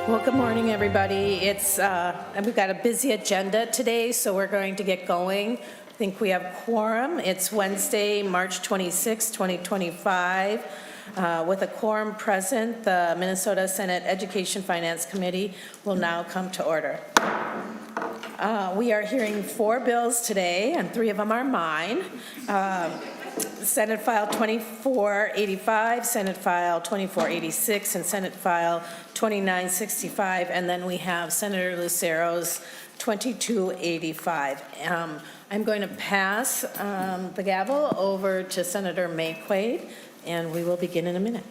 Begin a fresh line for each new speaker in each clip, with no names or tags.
Well, good morning, everybody. We've got a busy agenda today, so we're going to get going. I think we have quorum. It's Wednesday, March 26, 2025. With a quorum present, the Minnesota Senate Education Finance Committee will now come to order. We are hearing 4 bills today, and 3 of them are mine. Senate File 2485, Senate File 2486, and Senate File 2965, and then we have Senator Lucero's 2285. I'm going to pass the gavel over to Senator Mayquade, and we will begin in a minute.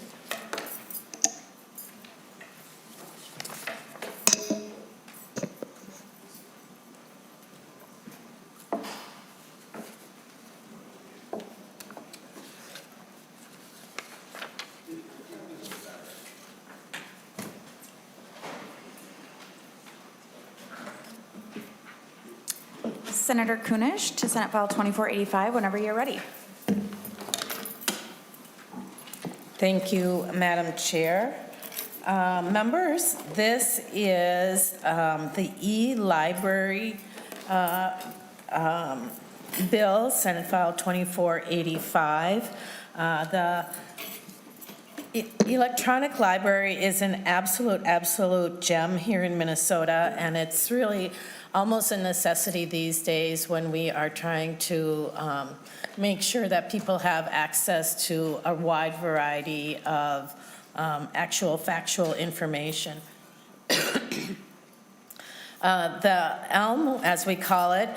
Senator Kunesh to Senate File 2485, whenever you're ready.
Thank you, Madam Chair. Members, this is the e-library bill, Senate File 2485. The electronic library is an absolute gem here in Minnesota, and it's really almost a necessity these days when we are trying to make sure that people have access to a wide variety of actual factual information. The ELM, as we call it,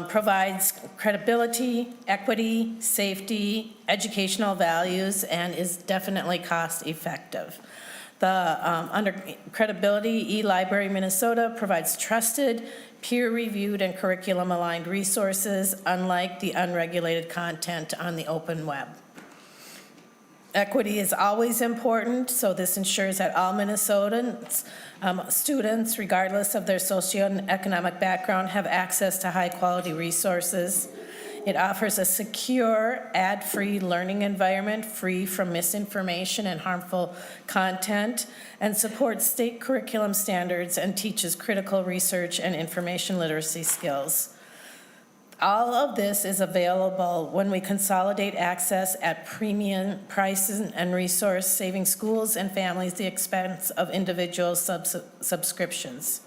provides credibility, equity, safety, educational values, and is definitely cost effective. Under credibility, eLibrary Minnesota provides trusted, peer-reviewed, and curriculum-aligned resources, unlike the unregulated content on the open web. Equity is always important, so this ensures that all Minnesotans, students, regardless of their socioeconomic background, have access to high-quality resources. It offers a secure, ad-free learning environment free from misinformation and harmful content, and supports state curriculum standards and teaches critical research and information literacy skills. All of this is available when we consolidate access at premium prices and resource, saving schools and families the expense of individual subscriptions.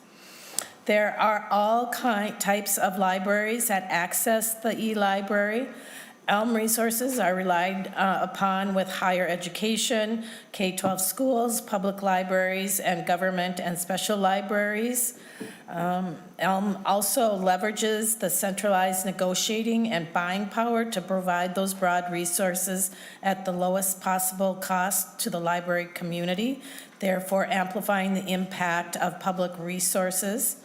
There are all types of libraries that access the e-library. ELM resources are relied upon with higher education, K-12 schools, public libraries, and government and special libraries. ELM also leverages the centralized negotiating and buying power to provide those broad resources at the lowest possible cost to the library community, therefore amplifying the impact of public resources.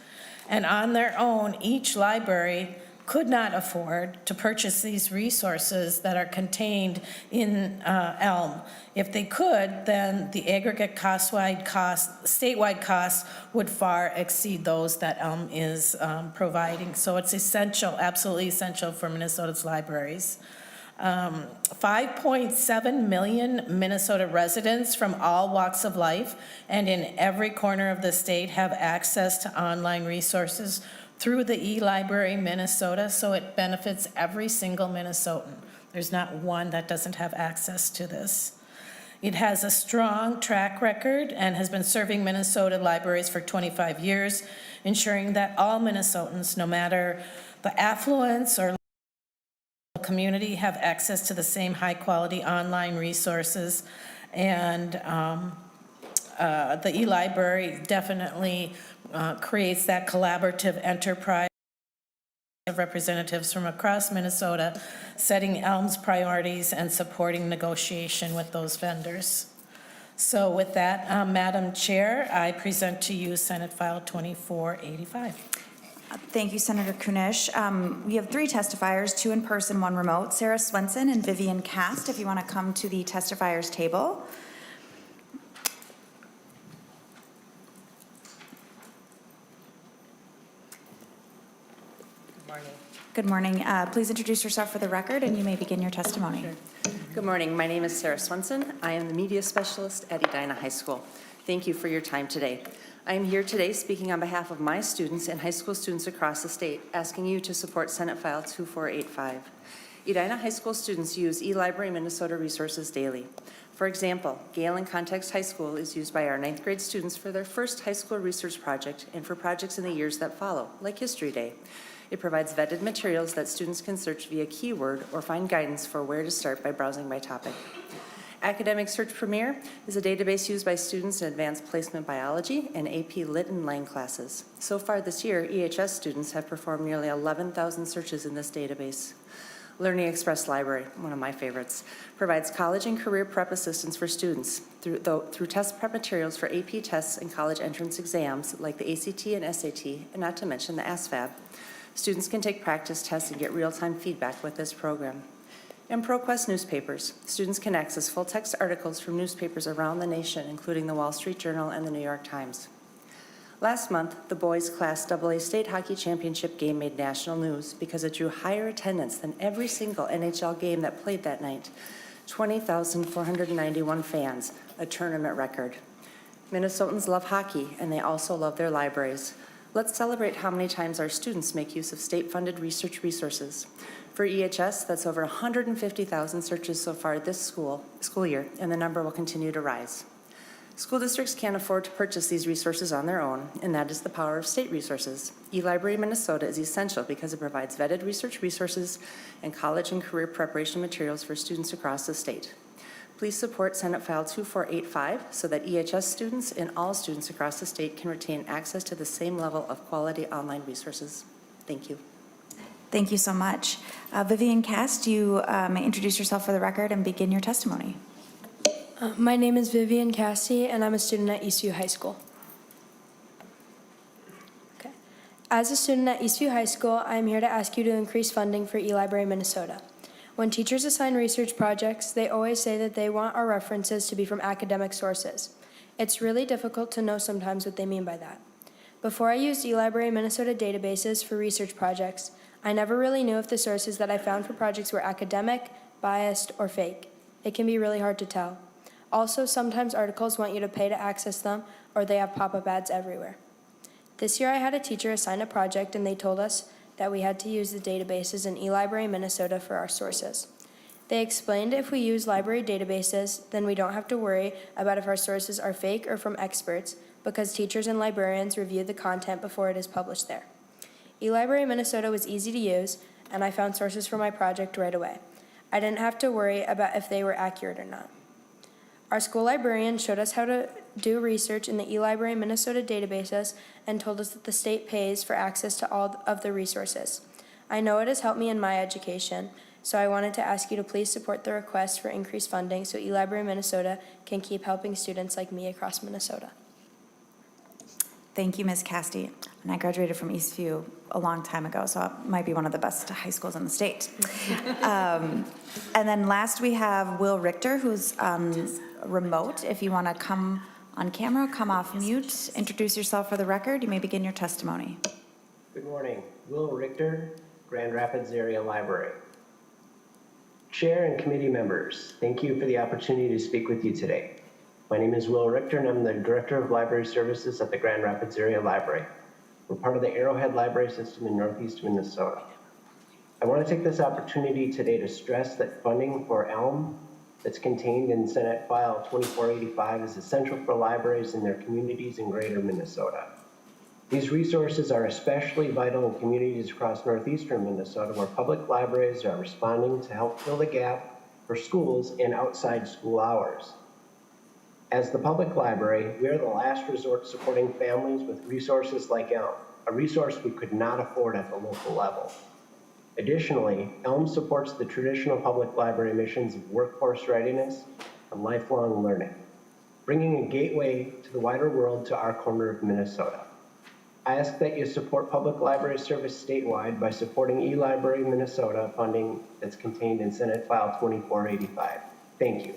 And on their own, each library could not afford to purchase these resources that are contained in ELM. If they could, then the aggregate statewide costs would far exceed those that ELM is providing. So it's essential, absolutely essential for Minnesota's libraries. 5.7 million Minnesota residents from all walks of life and in every corner of the state have access to online resources through the eLibrary Minnesota, so it benefits every single Minnesotan. There's not one that doesn't have access to this. It has a strong track record and has been serving Minnesota libraries for 25 years, ensuring that all Minnesotans, no matter the affluence or community, have access to the same high-quality online resources. And the eLibrary definitely creates that collaborative enterprise of representatives from across Minnesota, setting ELM's priorities and supporting negotiation with those vendors. So with that, Madam Chair, I present to you Senate File 2485.
Thank you, Senator Kunesh. We have 3 testifiers, 2 in person, 1 remote. Sarah Swenson and Vivian Cast, if you want to come to the testifiers table.
Good morning.
Good morning. Please introduce yourself for the record, and you may begin your testimony.
Sure. Good morning. My name is Sarah Swenson. I am the media specialist at Edina High School. Thank you for your time today. I am here today speaking on behalf of my students and high school students across the state, asking you to support Senate File 2485. Edina High School students use eLibrary Minnesota resources daily. For example, Gale and Context High School is used by our 9th grade students for their first high school research project and for projects in the years that follow, like History Day. It provides vetted materials that students can search via keyword or find guidance for where to start by browsing by topic. Academic Search Premier is a database used by students in advanced placement biology and AP Lit and Lang classes. So far this year, EHS students have performed nearly 11,000 searches in this database. Learning Express Library, one of my favorites, provides college and career prep assistance for students through test prep materials for AP tests and college entrance exams like the ACT and SAT, and not to mention the ASVAB. Students can take practice tests and get real-time feedback with this program. And ProQuest newspapers. Students can access full-text articles from newspapers around the nation, including the Wall Street Journal and the New York Times. Last month, the boys' Class AA State Hockey Championship game made national news because it drew higher attendance than every single NHL game that played that night. 20,491 fans, a tournament record. Minnesotans love hockey, and they also love their libraries. Let's celebrate how many times our students make use of state-funded research resources. For EHS, that's over 150,000 searches so far this school year, and the number will continue to rise. School districts can't afford to purchase these resources on their own, and that is the power of state resources. eLibrary Minnesota is essential because it provides vetted research resources and college and career preparation materials for students across the state. Please support Senate File 2485 so that EHS students and all students across the state can retain access to the same level of quality online resources. Thank you.
Thank you so much. Vivian Cast, you may introduce yourself for the record and begin your testimony.
My name is Vivian Cassie, and I'm a student at Eastview High School. Okay. As a student at Eastview High School, I am here to ask you to increase funding for eLibrary Minnesota. When teachers assign research projects, they always say that they want our references to be from academic sources. It's really difficult to know sometimes what they mean by that. Before I used eLibrary Minnesota databases for research projects, I never really knew if the sources that I found for projects were academic, biased, or fake. It can be really hard to tell. Also, sometimes articles want you to pay to access them, or they have pop-up ads everywhere. This year I had a teacher assign a project, and they told us that we had to use the databases in eLibrary Minnesota for our sources. They explained if we use library databases, then we don't have to worry about if our sources are fake or from experts, because teachers and librarians review the content before it is published there. eLibrary Minnesota was easy to use, and I found sources for my project right away. I didn't have to worry about if they were accurate or not. Our school librarian showed us how to do research in the eLibrary Minnesota databases and told us that the state pays for access to all of the resources. I know it has helped me in my education, so I wanted to ask you to please support the request for increased funding so eLibrary Minnesota can keep helping students like me across Minnesota.
Thank you, Ms. Casti. And I graduated from Eastview a long time ago, so it might be one of the best high schools in the state. And then last we have Will Richter, who's remote. If you want to come on camera, come off mute, introduce yourself for the record. You may begin your testimony.
Good morning. Will Richter, Grand Rapids Area Library. Chair and committee members, thank you for the opportunity to speak with you today. My name is Will Richter, and I'm the Director of Library Services at the Grand Rapids Area Library. We're part of the Arrowhead Library System in Northeast Minnesota. I want to take this opportunity today to stress that funding for ELM that's contained in Senate File 2485 is essential for libraries in their communities in greater Minnesota. These resources are especially vital in communities across northeastern Minnesota where public libraries are responding to help fill the gap for schools in outside school hours. As the public library, we are the last resort supporting families with resources like ELM, a resource we could not afford at the local level. Additionally, ELM supports the traditional public library missions of workforce readiness and lifelong learning, bringing a gateway to the wider world to our corner of Minnesota. I ask that you support public library service statewide by supporting eLibrary Minnesota funding that's contained in Senate File 2485. Thank you.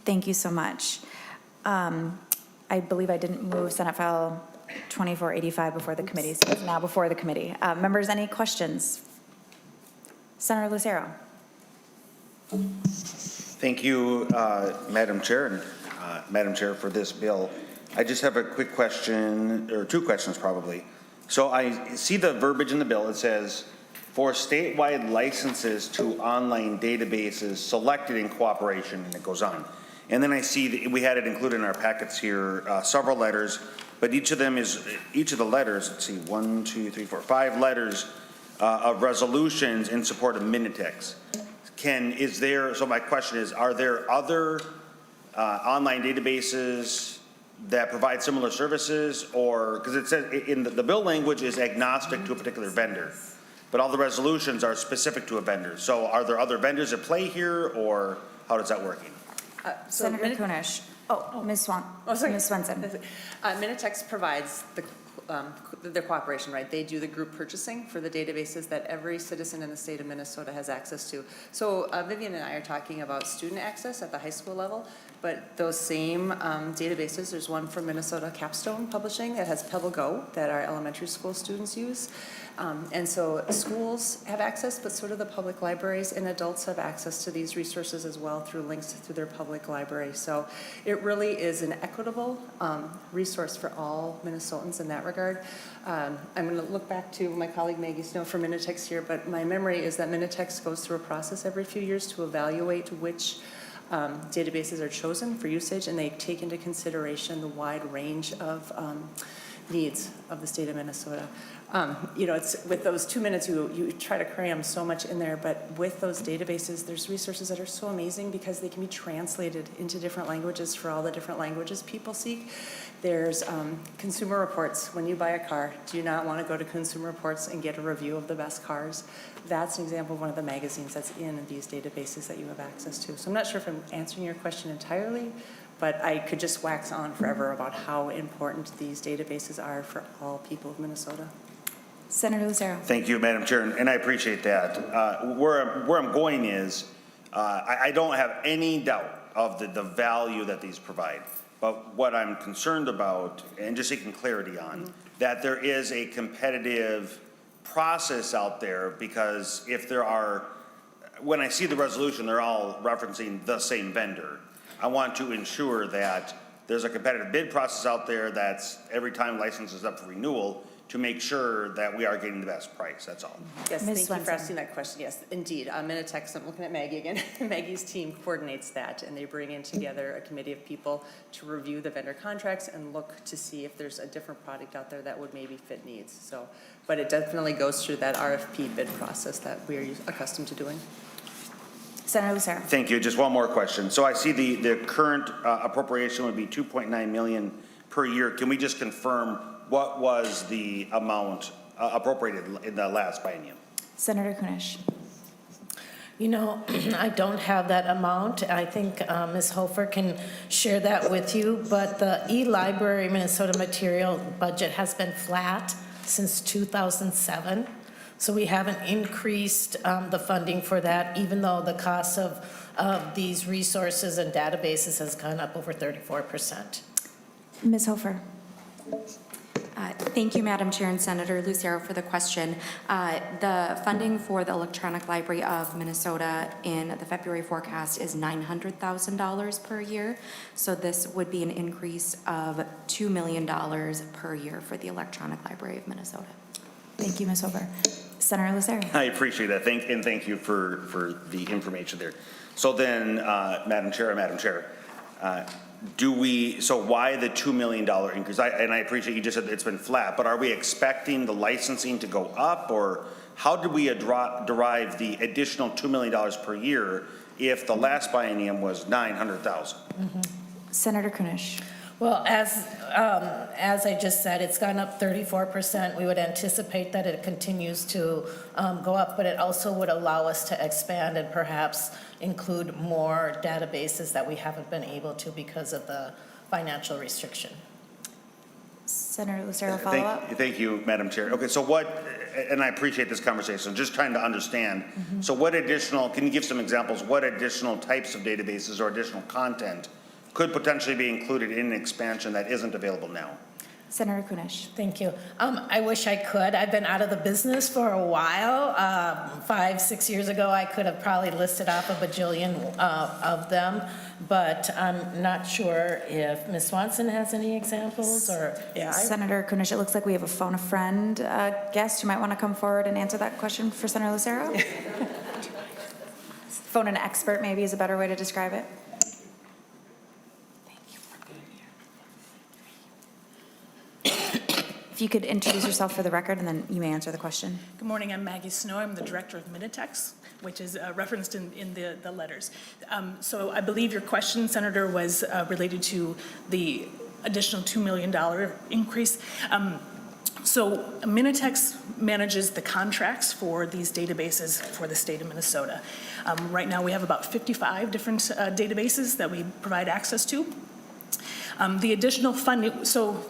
Thank you so much. I believe I didn't move Senate File 2485 before the committee, so it's now before the committee. Members, any questions? Senator Lucero.
Thank you, Madam Chair, and Madam Chair, for this bill. I just have a quick question, or two questions probably. So I see the verbiage in the bill. It says, for statewide licenses to online databases selected in cooperation, and it goes on. And then I see that we had it included in our packets here, several letters, but each of the letters, let's see, 1, 2, 3, 4, 5 letters of resolutions in support of Minitex. So my question is, are there other online databases that provide similar services, or, because it says in the bill language is agnostic to a particular vendor, but all the resolutions are specific to a vendor. So are there other vendors at play here, or how does that working?
Senator Kunesh. Ms. Swan.
Oh, sorry.
Ms. Swenson.
Minitex provides the cooperation, right? They do the group purchasing for the databases that every citizen in the state of Minnesota has access to. So Vivian and I are talking about student access at the high school level, but those same databases, there's one from Minnesota Capstone Publishing that has Pebble Go that our elementary school students use. And so schools have access, but so do the public libraries, and adults have access to these resources as well through links through their public library. So it really is an equitable resource for all Minnesotans in that regard. I'm going to look back to my colleague Maggie Snow from Minitex here, but my memory is that Minitex goes through a process every few years to evaluate which databases are chosen for usage, and they take into consideration the wide range of needs of the state of Minnesota. It's with those 2 minutes, you try to cram so much in there, but with those databases, there's resources that are so amazing because they can be translated into different languages for all the different languages people seek. There's consumer reports. When you buy a car, do you not want to go to Consumer Reports and get a review of the best cars? That's an example of one of the magazines that's in these databases that you have access to. So I'm not sure if I'm answering your question entirely, but I could just wax on forever about how important these databases are for all people of Minnesota.
Senator Lucero.
Thank you, Madam Chair, and I appreciate that. Where I'm going is, I don't have any doubt of the value that these provide. But what I'm concerned about, and just seeking clarity on, that there is a competitive process out there, because if there are, when I see the resolution, they're all referencing the same vendor. I want to ensure that there's a competitive bid process out there that's every time license is up for renewal, to make sure that we are getting the best price. That's all.
Yes,
Ms.
thank you
Swenson.
for asking that question. Yes, indeed. Minitex, I'm looking at Maggie again. Maggie's team coordinates that, and they bring in together a committee of people to review the vendor contracts and look to see if there's a different product out there that would maybe fit needs. So, but it definitely goes through that RFP bid process that we're accustomed to doing.
Senator Lucero.
Thank you. Just one more question. So I see the current appropriation would be $2.9 million per year. Can we just confirm what was the amount appropriated in the last biennium?
Senator Kunesh.
I don't have that amount. I think Ms. Hofer can share that with you, but the e-library Minnesota material budget has been flat since 2007. So we haven't increased the funding for that, even though the cost of these resources and databases has gone up over 34%.
Ms. Hofer.
Thank you, Madam Chair and Senator Lucero, for the question. The funding for the Electronic Library of Minnesota in the February forecast is $900,000 per year. So this would be an increase of $2 million per year for the Electronic Library of Minnesota.
Thank you, Ms. Hofer. Senator Lucero.
I appreciate that. Thank you for the information there. So then, Madam Chair, so why the $2 million increase? And I appreciate you just said it's been flat, but are we expecting the licensing to go up, or how did we derive the additional $2 million per year if the last biennium was $900,000?
Senator Kunesh.
Well, as I just said, it's gone up 34%. We would anticipate that it continues to go up, but it also would allow us to expand and perhaps include more databases that we haven't been able to because of the financial restriction.
Senator Lucero, follow up.
Thank you, Madam Chair. Okay, so and I appreciate this conversation, just trying to understand. So what additional, can you give some examples, what additional types of databases or additional content could potentially be included in an expansion that isn't available now?
Senator Kunesh.
Thank you. I wish I could. I've been out of the business for a while. 5-6 years ago, I could have probably listed off a bajillion of them, but I'm not sure if Ms. Swanson has any examples or, yeah.
Senator Kunesh, it looks like we have a phone a friend guest who might want to come forward and answer that question for Senator Lucero. Phone an expert maybe is a better way to describe it. If you could introduce yourself for the record, and then you may answer the question.
Good morning, I'm Maggie Snow. I'm the director of Minitex, which is referenced in the letters. So I believe your question, Senator, was related to the additional $2 million increase. So Minitex manages the contracts for these databases for the state of Minnesota. Right now we have about 55 different databases that we provide access to. The additional funding, so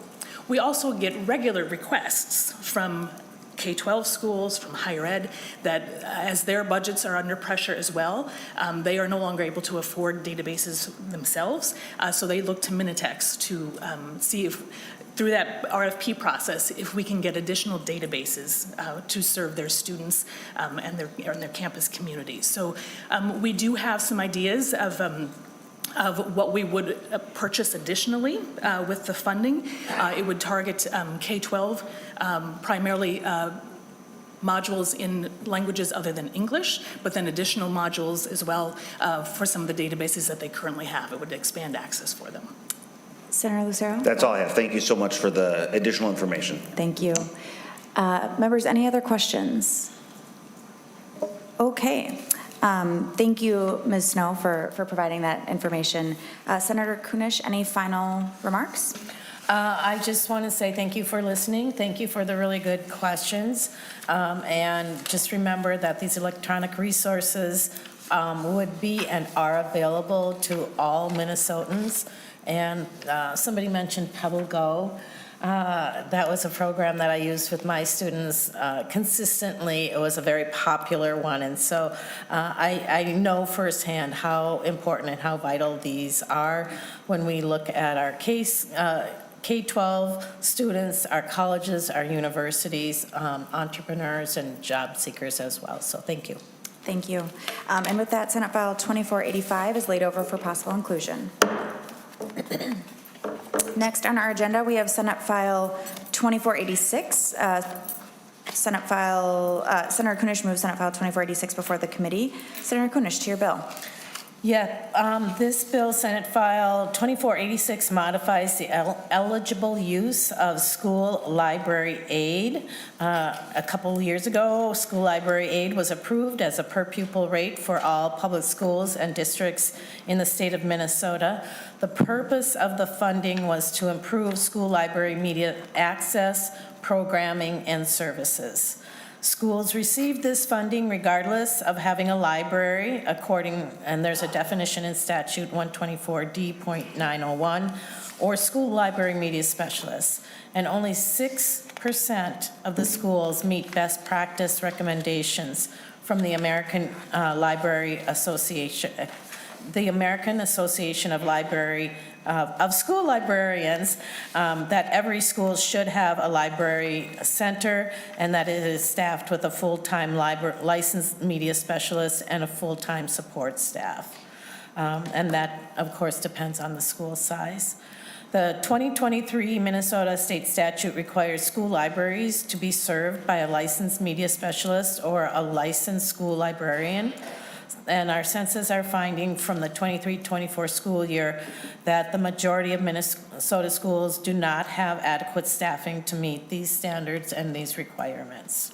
we also get regular requests from K-12 schools, from higher ed, that as their budgets are under pressure as well, they are no longer able to afford databases themselves. So they look to Minitex to see if, through that RFP process, if we can get additional databases to serve their students and their campus communities. So we do have some ideas of what we would purchase additionally with the funding. It would target K-12, primarily modules in languages other than English, but then additional modules as well for some of the databases that they currently have. It would expand access for them.
Senator Lucero?
That's all I have. Thank you so much for the additional information.
Thank you. Members, any other questions? Okay. Thank you, Ms. Snow, for providing that information. Senator Kunesh, any final remarks?
I just want to say thank you for listening. Thank you for the really good questions. And just remember that these electronic resources would be and are available to all Minnesotans. And somebody mentioned Pebble Go. That was a program that I used with my students consistently. It was a very popular one. And so I know firsthand how important and how vital these are when we look at our K-12 students, our colleges, our universities, entrepreneurs, and job seekers as well. So thank you.
Thank you. And with that, Senate File 2485 is laid over for possible inclusion. Next on our agenda, we have Senate File 2486. Senator Kunesh moves Senate File 2486 before the committee. Senator Kunesh, to your bill.
Yeah, this bill, Senate File 2486, modifies the eligible use of school library aid. A couple years ago, school library aid was approved as a per pupil rate for all public schools and districts in the state of Minnesota. The purpose of the funding was to improve school library media access, programming, and services. Schools receive this funding regardless of having a library, and there's a definition in statute 124D.901, or school library media specialists. And only 6% of the schools meet best practice recommendations from the American Association of School Librarians, that every school should have a library center and that it is staffed with a full-time licensed media specialist and a full-time support staff. And that, of course, depends on the school size. The 2023 Minnesota state statute requires school libraries to be served by a licensed media specialist or a licensed school librarian. And our census are finding from the 23-24 school year that the majority of Minnesota schools do not have adequate staffing to meet these standards and these requirements.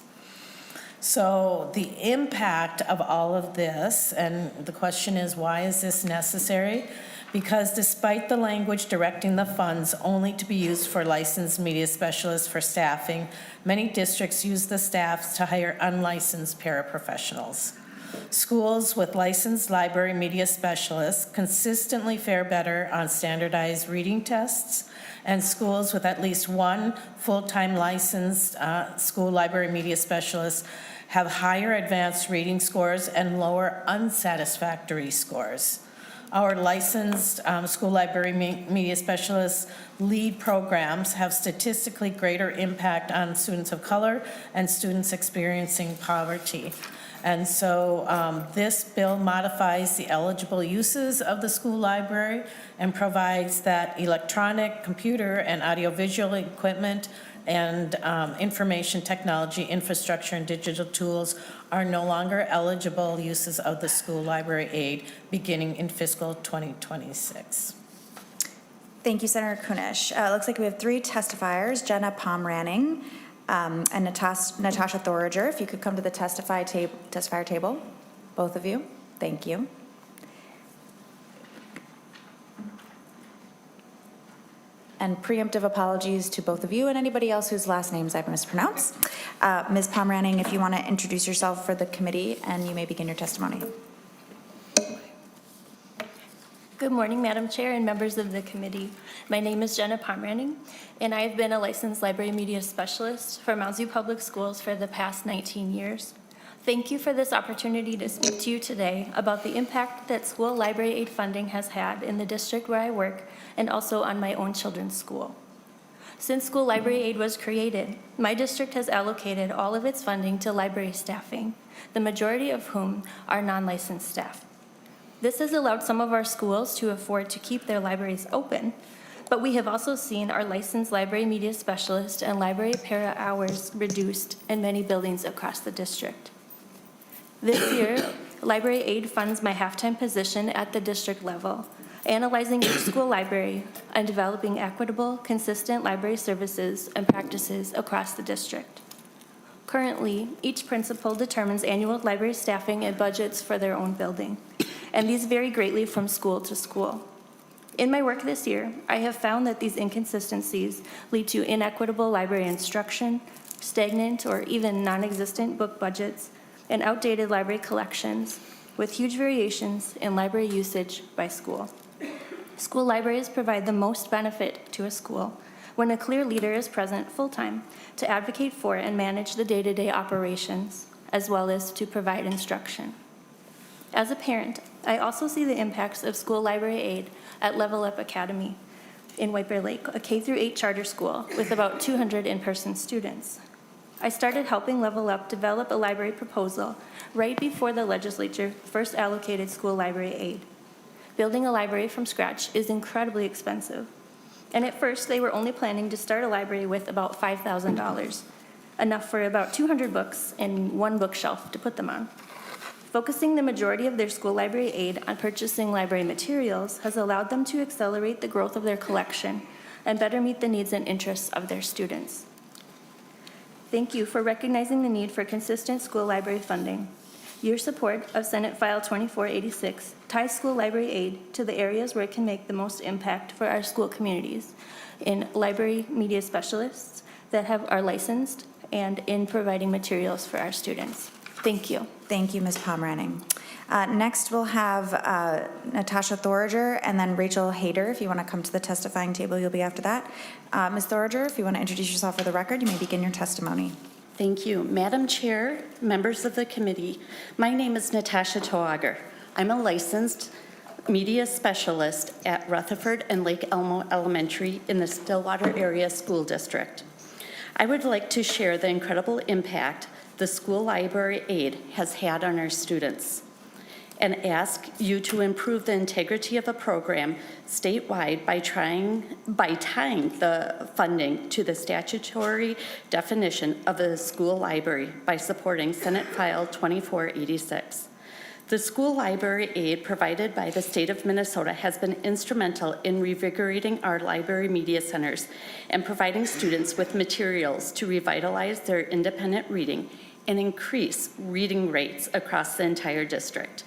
So the impact of all of this, and the question is, why is this necessary? Because despite the language directing the funds only to be used for licensed media specialists for staffing, many districts use the staffs to hire unlicensed paraprofessionals. Schools with licensed library media specialists consistently fare better on standardized reading tests, and schools with at least one full-time licensed school library media specialist have higher advanced reading scores and lower unsatisfactory scores. Our licensed school library media specialists lead programs have statistically greater impact on students of color and students experiencing poverty. And so this bill modifies the eligible uses of the school library and provides that electronic, computer, and audiovisual equipment and information technology infrastructure and digital tools are no longer eligible uses of the school library aid beginning in fiscal 2026.
Thank you, Senator Kunesh. Looks like we have 3 testifiers, Jenna Pomranning and Natasha Thoriger. If you could come to the testifier table, both of you. Thank you. And preemptive apologies to both of you and anybody else whose last names I mispronounce. Ms. Pomranning, if you want to introduce yourself for the committee, and you may begin your testimony.
Good morning, Madam Chair and members of the committee. My name is Jenna Pomranning, and I have been a licensed library media specialist for Mounds View Public Schools for the past 19 years. Thank you for this opportunity to speak to you today about the impact that school library aid funding has had in the district where I work and also on my own children's school. Since school library aid was created, my district has allocated all of its funding to library staffing, the majority of whom are non-licensed staff. This has allowed some of our schools to afford to keep their libraries open, but we have also seen our licensed library media specialist and library para hours reduced in many buildings across the district. This year, library aid funds my half-time position at the district level, analyzing each school library and developing equitable, consistent library services and practices across the district. Currently, each principal determines annual library staffing and budgets for their own building, and these vary greatly from school to school. In my work this year, I have found that these inconsistencies lead to inequitable library instruction, stagnant or even non-existent book budgets, and outdated library collections, with huge variations in library usage by school. School libraries provide the most benefit to a school when a clear leader is present full-time to advocate for and manage the day-to-day operations, as well as to provide instruction. As a parent, I also see the impacts of school library aid at Level Up Academy in White Bear Lake, a K-8 charter school with about 200 in-person students. I started helping Level Up develop a library proposal right before the legislature first allocated school library aid. Building a library from scratch is incredibly expensive, and at first they were only planning to start a library with about $5,000, enough for about 200 books and 1 bookshelf to put them on. Focusing the majority of their school library aid on purchasing library materials has allowed them to accelerate the growth of their collection and better meet the needs and interests of their students. Thank you for recognizing the need for consistent school library funding. Your support of Senate File 2486 ties school library aid to the areas where it can make the most impact for our school communities, in library media specialists that are licensed and in providing materials for our students. Thank you.
Thank you, Ms. Pomranning. Next, we'll have Natasha Thoriger and then Rachel Hayter. If you want to come to the testifying table, you'll be after that. Ms. Thoriger, if you want to introduce yourself for the record, you may begin your testimony.
Thank you. Madam Chair, members of the committee, my name is Natasha Thoriger. I'm a licensed media specialist at Rutherford and Lake Elmo Elementary in the Stillwater Area School District. I would like to share the incredible impact the school library aid has had on our students, and ask you to improve the integrity of a program statewide by tying the funding to the statutory definition of a school library by supporting Senate File 2486. The school library aid provided by the state of Minnesota has been instrumental in revigorating our library media centers and providing students with materials to revitalize their independent reading and increase reading rates across the entire district.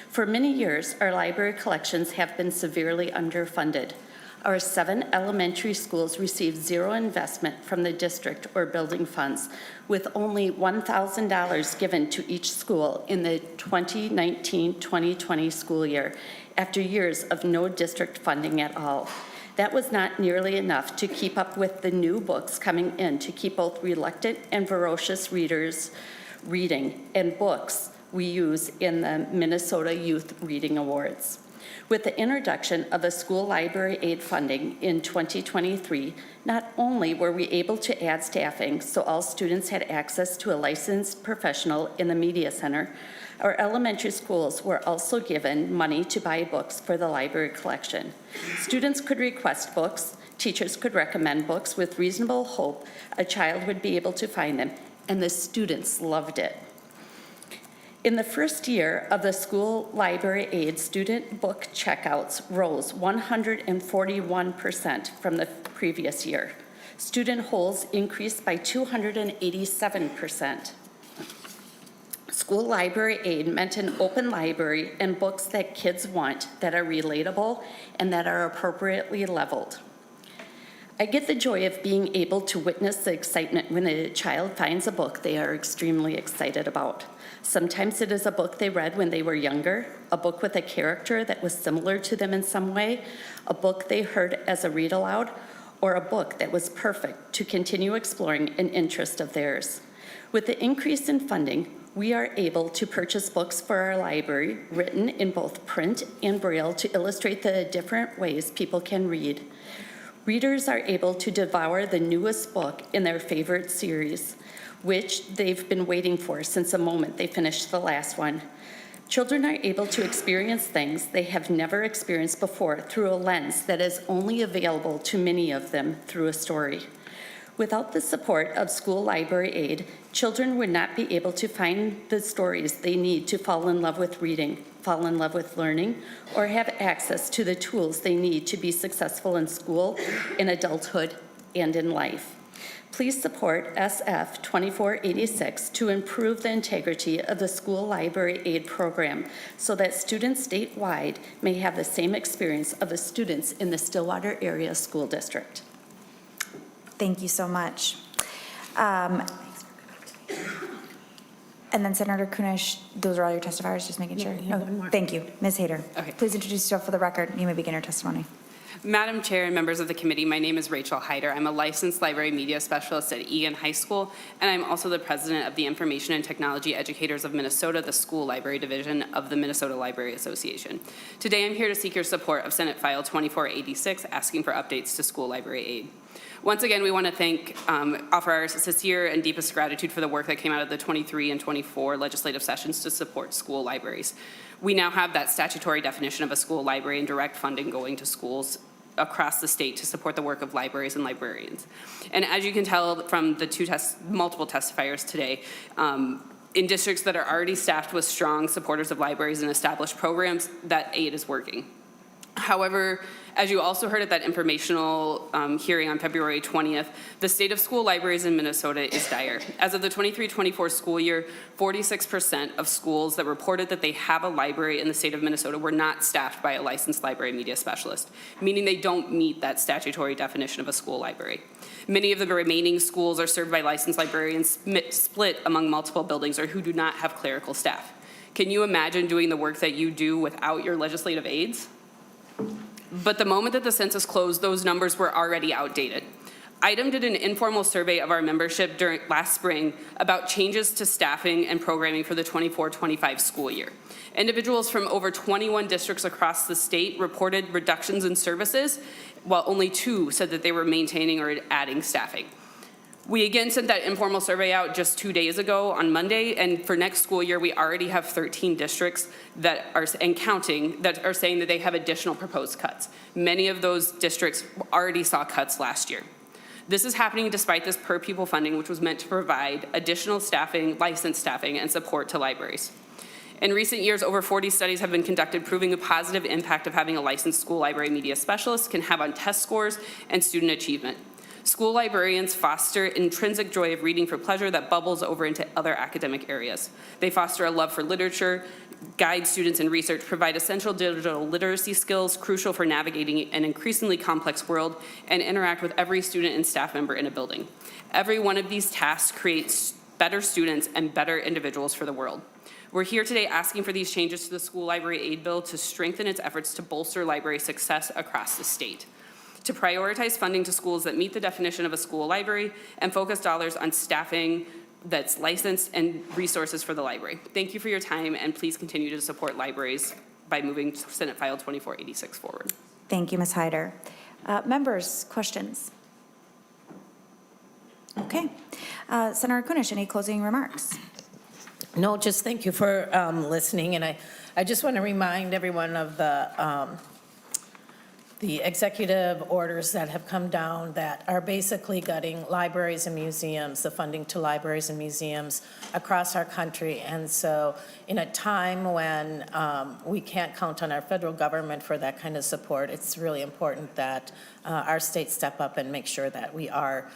For many years, our library collections have been severely underfunded. Our 7 elementary schools receive zero investment from the district or building funds, with only $1,000 given to each school in the 2019-2020 school year, after years of no district funding at all. That was not nearly enough to keep up with the new books coming in to keep both reluctant and voracious readers reading, and books we use in the Minnesota Youth Reading Awards. With the introduction of the school library aid funding in 2023, not only were we able to add staffing so all students had access to a licensed professional in the media center, our elementary schools were also given money to buy books for the library collection. Students could request books, teachers could recommend books with reasonable hope a child would be able to find them, and the students loved it. In the first year of the school library aid, student book checkouts rose 141% from the previous year. Student holds increased by 287%. School library aid meant an open library and books that kids want, that are relatable and that are appropriately leveled. I get the joy of being able to witness the excitement when a child finds a book they are extremely excited about. Sometimes it is a book they read when they were younger, a book with a character that was similar to them in some way, a book they heard as a read aloud, or a book that was perfect to continue exploring an interest of theirs. With the increase in funding, we are able to purchase books for our library written in both print and Braille to illustrate the different ways people can read. Readers are able to devour the newest book in their favorite series, which they've been waiting for since the moment they finished the last one. Children are able to experience things they have never experienced before through a lens that is only available to many of them through a story. Without the support of school library aid, children would not be able to find the stories they need to fall in love with reading, fall in love with learning, or have access to the tools they need to be successful in school, in adulthood, and in life. Please support SF 2486 to improve the integrity of the school library aid program so that students statewide may have the same experience of the students in the Stillwater Area School District.
Thank you so much. And then Senator Kunesh, those are all your testifiers, just making sure?
you have one more.
Thank you. Ms. Hayter.
Okay.
Please introduce yourself for the record. You may begin your testimony.
Madam Chair and members of the committee, my name is Rachel Hyder. I'm a licensed library media specialist at Egan High School, and I'm also the president of the Information and Technology Educators of Minnesota, the school library division of the Minnesota Library Association. Today, I'm here to seek your support of Senate File 2486, asking for updates to school library aid. Once again, we want to offer our sincere and deepest gratitude for the work that came out of the 23 and 24 legislative sessions to support school libraries. We now have that statutory definition of a school library and direct funding going to schools across the state to support the work of libraries and librarians. And as you can tell from the multiple testifiers today, in districts that are already staffed with strong supporters of libraries and established programs, that aid is working. However, as you also heard at that informational hearing on February 20th, the state of school libraries in Minnesota is dire. As of the 23-24 school year, 46% of schools that reported that they have a library in the state of Minnesota were not staffed by a licensed library media specialist, meaning they don't meet that statutory definition of a school library. Many of the remaining schools are served by licensed librarians split among multiple buildings or who do not have clerical staff. Can you imagine doing the work that you do without your legislative aids? But the moment that the census closed, those numbers were already outdated. ITEM did an informal survey of our membership last spring about changes to staffing and programming for the 24-25 school year. Individuals from over 21 districts across the state reported reductions in services, while only 2 said that they were maintaining or adding staffing. We again sent that informal survey out just 2 days ago on Monday, and for next school year, we already have 13 districts that are, and counting, that are saying that they have additional proposed cuts. Many of those districts already saw cuts last year. This is happening despite this per pupil funding, which was meant to provide additional staffing, licensed staffing, and support to libraries. In recent years, over 40 studies have been conducted proving the positive impact of having a licensed school library media specialist can have on test scores and student achievement. School librarians foster intrinsic joy of reading for pleasure that bubbles over into other academic areas. They foster a love for literature, guide students in research, provide essential digital literacy skills crucial for navigating an increasingly complex world, and interact with every student and staff member in a building. Every one of these tasks creates better students and better individuals for the world. We're here today asking for these changes to the school library aid bill to strengthen its efforts to bolster library success across the state, to prioritize funding to schools that meet the definition of a school library, and focus dollars on staffing that's licensed and resources for the library. Thank you for your time, and please continue to support libraries by moving Senate File 2486 forward.
Thank you, Ms. Hyder. Members, questions? Okay. Senator Kunesh, any closing remarks?
No, just thank you for listening, and I just want to remind everyone of the executive orders that have come down that are basically gutting libraries and museums, the funding to libraries and museums across our country. And so in a time when we can't count on our federal government for that kind of support, it's really important that our states step up and make sure that we are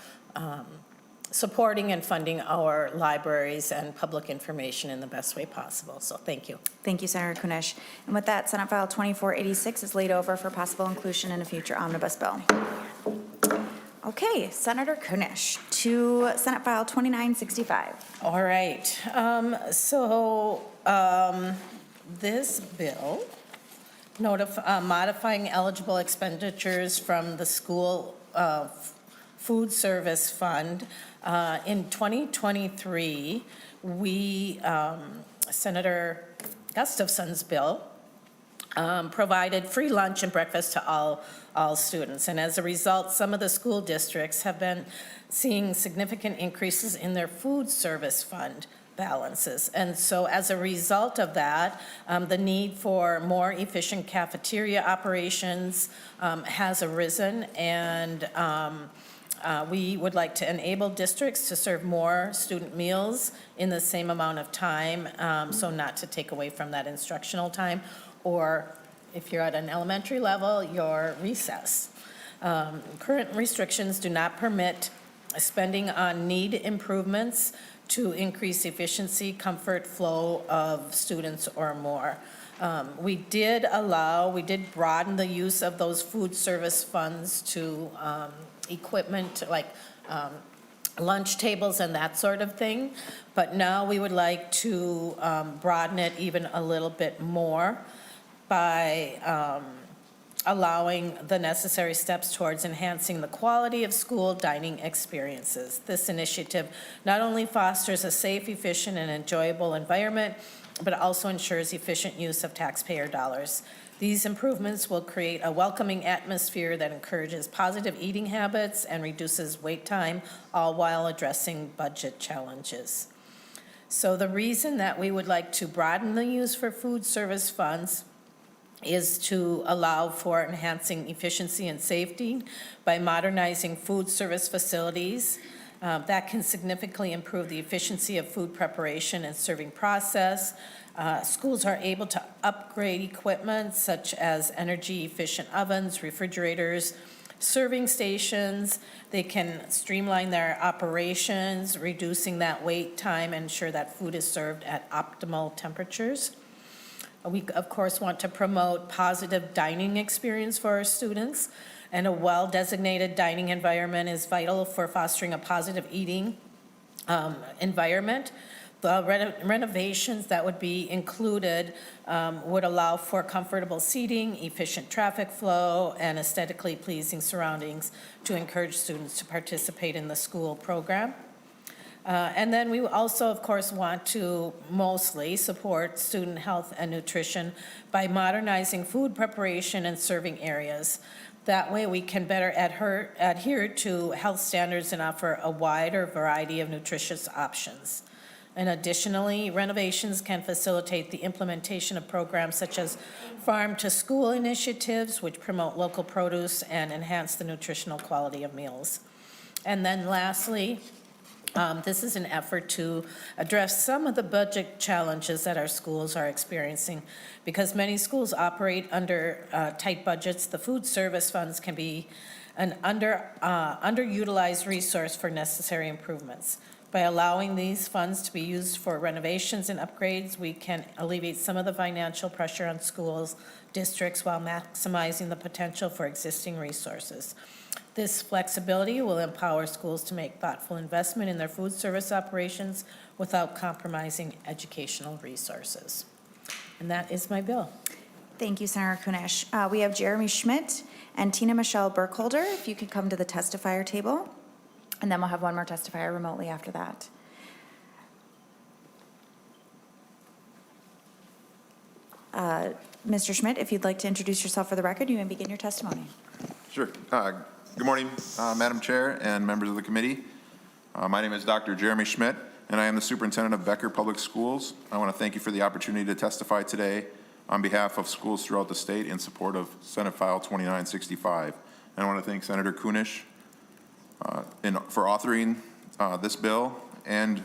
supporting and funding our libraries and public information in the best way possible. So thank you.
Thank you, Senator Kunesh. And with that, Senate File 2486 is laid over for possible inclusion in a future omnibus bill. Okay, Senator Kunesh to Senate File 2965.
All right. This bill modifying eligible expenditures from the school food service fund. In 2023, Senator Gustafson's bill provided free lunch and breakfast to all students. And as a result, some of the school districts have been seeing significant increases in their food service fund balances. And so as a result of that, the need for more efficient cafeteria operations has arisen, and we would like to enable districts to serve more student meals in the same amount of time, so not to take away from that instructional time, or if you're at an elementary level, your recess. Current restrictions do not permit spending on need improvements to increase efficiency, comfort, flow of students or more. We did broaden the use of those food service funds to equipment like lunch tables and that sort of thing. But now we would like to broaden it even a little bit more by allowing the necessary steps towards enhancing the quality of school dining experiences. This initiative not only fosters a safe, efficient, and enjoyable environment, but also ensures efficient use of taxpayer dollars. These improvements will create a welcoming atmosphere that encourages positive eating habits and reduces wait time, all while addressing budget challenges. So the reason that we would like to broaden the use for food service funds is to allow for enhancing efficiency and safety by modernizing food service facilities. That can significantly improve the efficiency of food preparation and serving process. Schools are able to upgrade equipment such as energy-efficient ovens, refrigerators, serving stations. They can streamline their operations, reducing that wait time, and ensure that food is served at optimal temperatures. We, of course, want to promote positive dining experience for our students, and a well-designated dining environment is vital for fostering a positive eating environment. The renovations that would be included would allow for comfortable seating, efficient traffic flow, and aesthetically pleasing surroundings to encourage students to participate in the school program. And then we also, of course, want to mostly support student health and nutrition by modernizing food preparation and serving areas. That way we can better adhere to health standards and offer a wider variety of nutritious options. And additionally, renovations can facilitate the implementation of programs such as farm-to-school initiatives, which promote local produce and enhance the nutritional quality of meals. And then lastly, this is an effort to address some of the budget challenges that our schools are experiencing. Because many schools operate under tight budgets, the food service funds can be an underutilized resource for necessary improvements. By allowing these funds to be used for renovations and upgrades, we can alleviate some of the financial pressure on schools, districts, while maximizing the potential for existing resources. This flexibility will empower schools to make thoughtful investment in their food service operations without compromising educational resources. And that is my bill.
Thank you, Senator Kunesh. We have Jeremy Schmidt and Tina Michelle Burkholder. If you could come to the testifier table. And then we'll have one more testifier remotely after that. Mr. Schmidt, if you'd like to introduce yourself for the record, you may begin your testimony.
Sure. Good morning, Madam Chair and members of the committee. My name is Dr. Jeremy Schmidt, and I am the superintendent of Becker Public Schools. I want to thank you for the opportunity to testify today on behalf of schools throughout the state in support of Senate File 2965. And I want to thank Senator Kunesh for authoring this bill and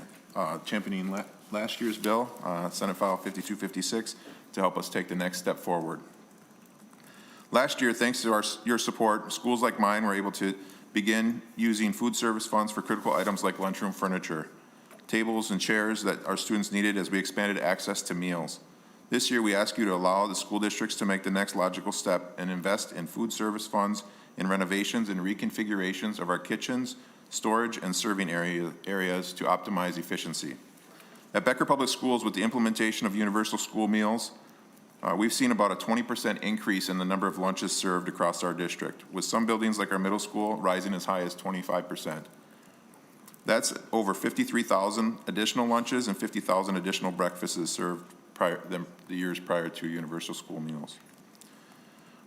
championing last year's bill, Senate File 5256, to help us take the next step forward. Last year, thanks to your support, schools like mine were able to begin using food service funds for critical items like lunchroom furniture, tables and chairs that our students needed as we expanded access to meals. This year, we ask you to allow the school districts to make the next logical step and invest in food service funds in renovations and reconfigurations of our kitchens, storage, and serving areas to optimize efficiency. At Becker Public Schools, with the implementation of universal school meals, we've seen about a 20% increase in the number of lunches served across our district, with some buildings like our middle school rising as high as 25%. That's over 53,000 additional lunches and 50,000 additional breakfasts served the years prior to universal school meals.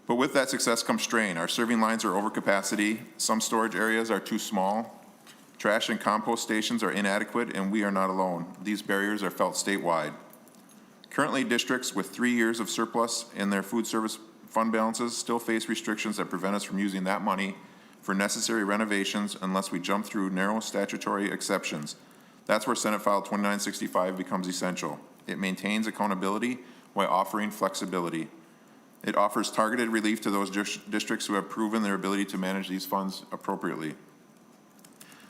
But with that success comes strain. Our serving lines are over capacity, some storage areas are too small, trash and compost stations are inadequate, and we are not alone. These barriers are felt statewide. Currently, districts with 3 years of surplus in their food service fund balances still face restrictions that prevent us from using that money for necessary renovations unless we jump through narrow statutory exceptions. That's where Senate File 2965 becomes essential. It maintains accountability while offering flexibility. It offers targeted relief to those districts who have proven their ability to manage these funds appropriately.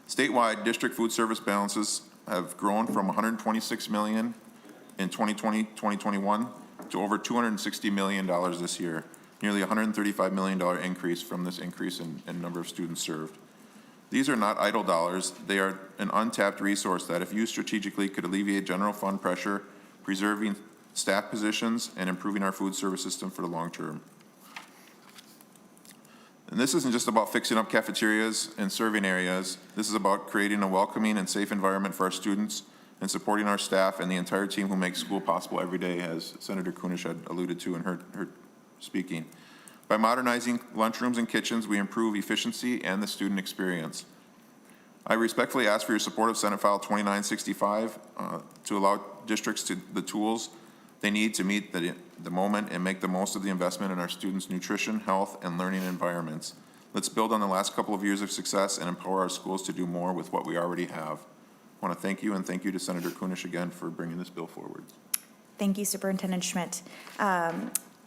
Statewide, district food service balances have grown from $126 million in 2020-2021 to over $260 million this year, nearly $135 million increase from this increase in number of students served. These are not idle dollars. They are an untapped resource that, if used strategically, could alleviate general fund pressure, preserving staff positions, and improving our food service system for the long term. And this isn't just about fixing up cafeterias and serving areas. This is about creating a welcoming and safe environment for our students and supporting our staff and the entire team who makes school possible every day, as Senator Kunesh had alluded to in her speaking. By modernizing lunchrooms and kitchens, we improve efficiency and the student experience. I respectfully ask for your support of Senate File 2965 to allow districts the tools they need to meet the moment and make the most of the investment in our students' nutrition, health, and learning environments. Let's build on the last couple of years of success and empower our schools to do more with what we already have. I want to thank you, and thank you to Senator Kunesh again for bringing this bill forward.
Thank you, Superintendent Schmidt.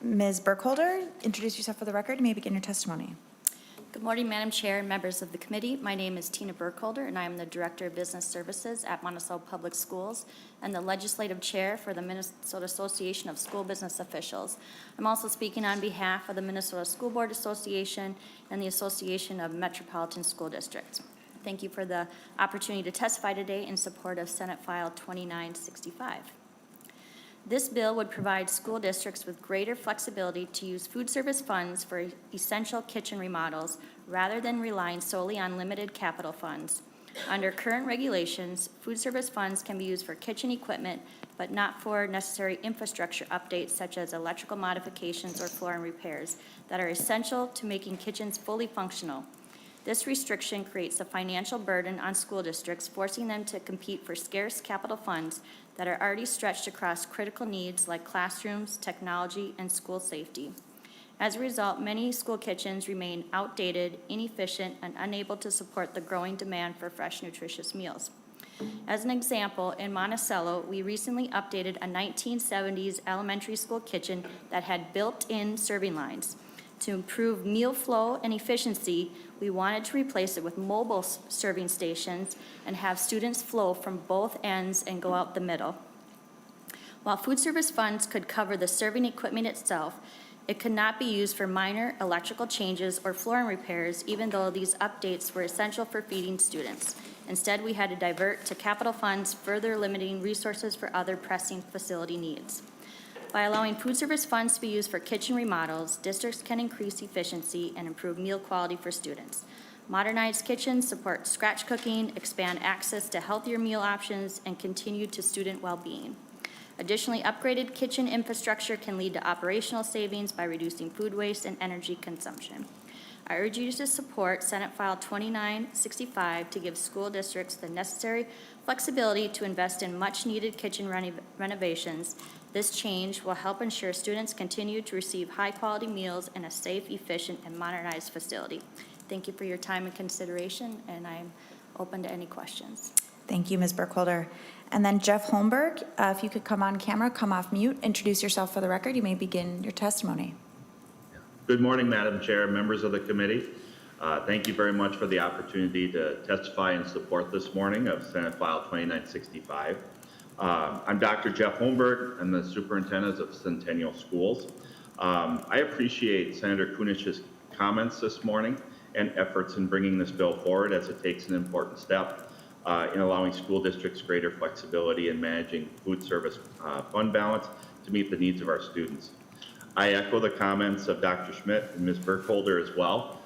Ms. Burkholder, introduce yourself for the record. You may begin your testimony.
Good morning, Madam Chair and members of the committee. My name is Tina Burkholder, and I am the Director of Business Services at Monticello Public Schools and the Legislative Chair for the Minnesota Association of School Business Officials. I'm also speaking on behalf of the Minnesota School Board Association and the Association of Metropolitan School Districts. Thank you for the opportunity to testify today in support of Senate File 2965. This bill would provide school districts with greater flexibility to use food service funds for essential kitchen remodels rather than relying solely on limited capital funds. Under current regulations, food service funds can be used for kitchen equipment, but not for necessary infrastructure updates such as electrical modifications or flooring repairs that are essential to making kitchens fully functional. This restriction creates a financial burden on school districts, forcing them to compete for scarce capital funds that are already stretched across critical needs like classrooms, technology, and school safety. As a result, many school kitchens remain outdated, inefficient, and unable to support the growing demand for fresh, nutritious meals. As an example, in Monticello, we recently updated a 1970s elementary school kitchen that had built-in serving lines. To improve meal flow and efficiency, we wanted to replace it with mobile serving stations and have students flow from both ends and go out the middle. While food service funds could cover the serving equipment itself, it could not be used for minor electrical changes or flooring repairs, even though these updates were essential for feeding students. Instead, we had to divert to capital funds, further limiting resources for other pressing facility needs. By allowing food service funds to be used for kitchen remodels, districts can increase efficiency and improve meal quality for students. Modernized kitchens support scratch cooking, expand access to healthier meal options, and contribute to student well-being. Additionally, upgraded kitchen infrastructure can lead to operational savings by reducing food waste and energy consumption. I urge you to support Senate File 2965 to give school districts the necessary flexibility to invest in much-needed kitchen renovations. This change will help ensure students continue to receive high-quality meals in a safe, efficient, and modernized facility. Thank you for your time and consideration, and I'm open to any questions.
Thank you, Ms. Burkholder. And then Jeff Holmberg, if you could come on camera, come off mute, introduce yourself for the record. You may begin your testimony.
Good morning, Madam Chair, members of the committee. Thank you very much for the opportunity to testify in support this morning of Senate File 2965. I'm Dr. Jeff Holmberg. I'm the superintendent of Centennial Schools. I appreciate Senator Kunesh's comments this morning and efforts in bringing this bill forward, as it takes an important step in allowing school districts greater flexibility in managing food service fund balance to meet the needs of our students. I echo the comments of Dr. Schmidt and Ms. Burkholder as well.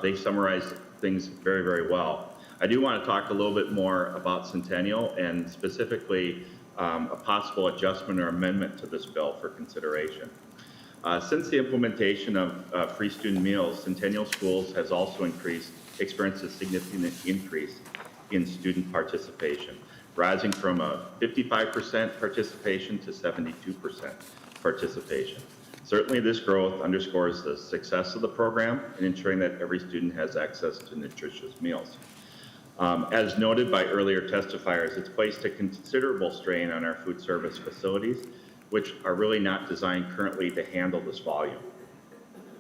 They summarized things very, very well. I do want to talk a little bit more about Centennial and specifically a possible adjustment or amendment to this bill for consideration. Since the implementation of free student meals, Centennial Schools has also experienced a significant increase in student participation, rising from a 55% participation to 72% participation. Certainly, this growth underscores the success of the program in ensuring that every student has access to nutritious meals. As noted by earlier testifiers, it's placed a considerable strain on our food service facilities, which are really not designed currently to handle this volume.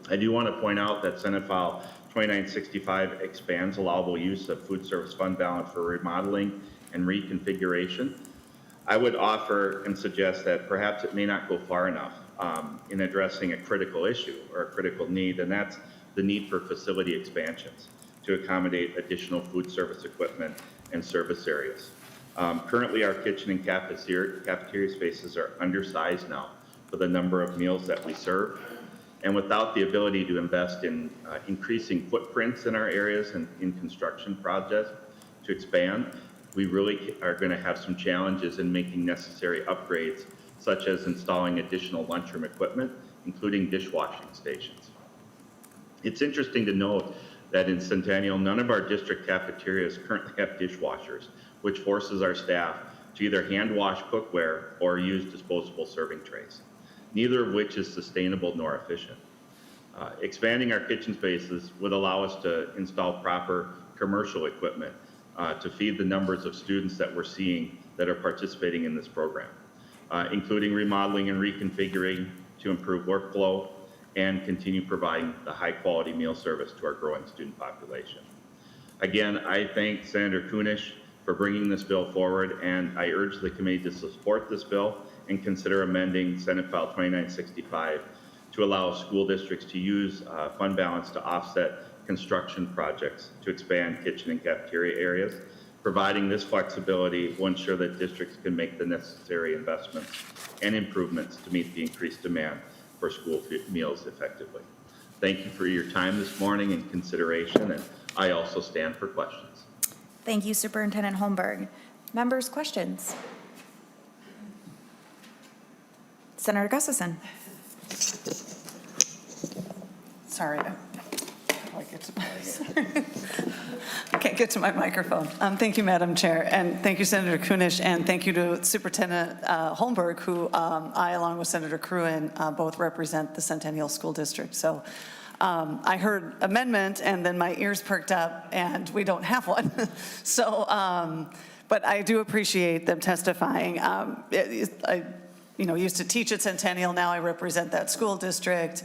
I do want to point out that Senate File 2965 expands allowable use of food service fund balance for remodeling and reconfiguration. I would offer and suggest that perhaps it may not go far enough in addressing a critical issue or a critical need, and that's the need for facility expansions to accommodate additional food service equipment and service areas. Currently, our kitchen and cafeteria spaces are undersized now for the number of meals that we serve. And without the ability to invest in increasing footprints in our areas and in construction projects to expand, we really are going to have some challenges in making necessary upgrades, such as installing additional lunchroom equipment, including dishwashing stations. It's interesting to note that in Centennial, none of our district cafeterias currently have dishwashers, which forces our staff to either hand wash cookware or use disposable serving trays, neither of which is sustainable nor efficient. Expanding our kitchen spaces would allow us to install proper commercial equipment to feed the numbers of students that we're seeing that are participating in this program, including remodeling and reconfiguring to improve workflow and continue providing the high quality meal service to our growing student population. Again, I thank Senator Kunesh for bringing this bill forward, and I urge the committee to support this bill and consider amending Senate File 2965 to allow school districts to use fund balance to offset construction projects to expand kitchen and cafeteria areas. Providing this flexibility will ensure that districts can make the necessary investments and improvements to meet the increased demand for school meals effectively. Thank you for your time this morning and consideration, and I also stand for questions.
Thank you, Superintendent Holmberg. Members, questions? Senator Gustafson.
Sorry. I can't get to my microphone. Thank you, Madam Chair, and thank you, Senator Kunesh, and thank you to Superintendent Holmberg, who I, along with Senator Cruen, both represent the Centennial School District. So I heard amendment, and then my ears perked up, and we don't have one. So, but I do appreciate them testifying. I used to teach at Centennial. Now I represent that school district.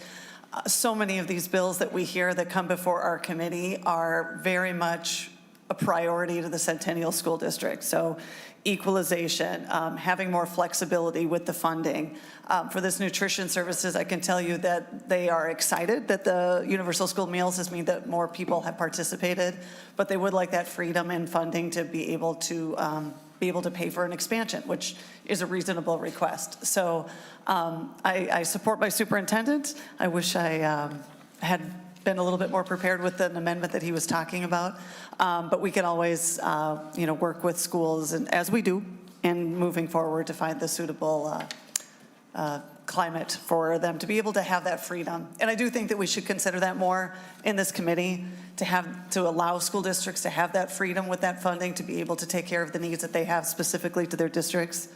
So many of these bills that we hear that come before our committee are very much a priority to the Centennial School District. So equalization, having more flexibility with the funding. For this nutrition services, I can tell you that they are excited that the universal school meals has meant that more people have participated, but they would like that freedom in funding to be able to pay for an expansion, which is a reasonable request. So I support my superintendent. I wish I had been a little bit more prepared with an amendment that he was talking about. But we can always, work with schools, and as we do, in moving forward to find the suitable climate for them to be able to have that freedom. And I do think that we should consider that more in this committee, to allow school districts to have that freedom with that funding to be able to take care of the needs that they have specifically to their districts.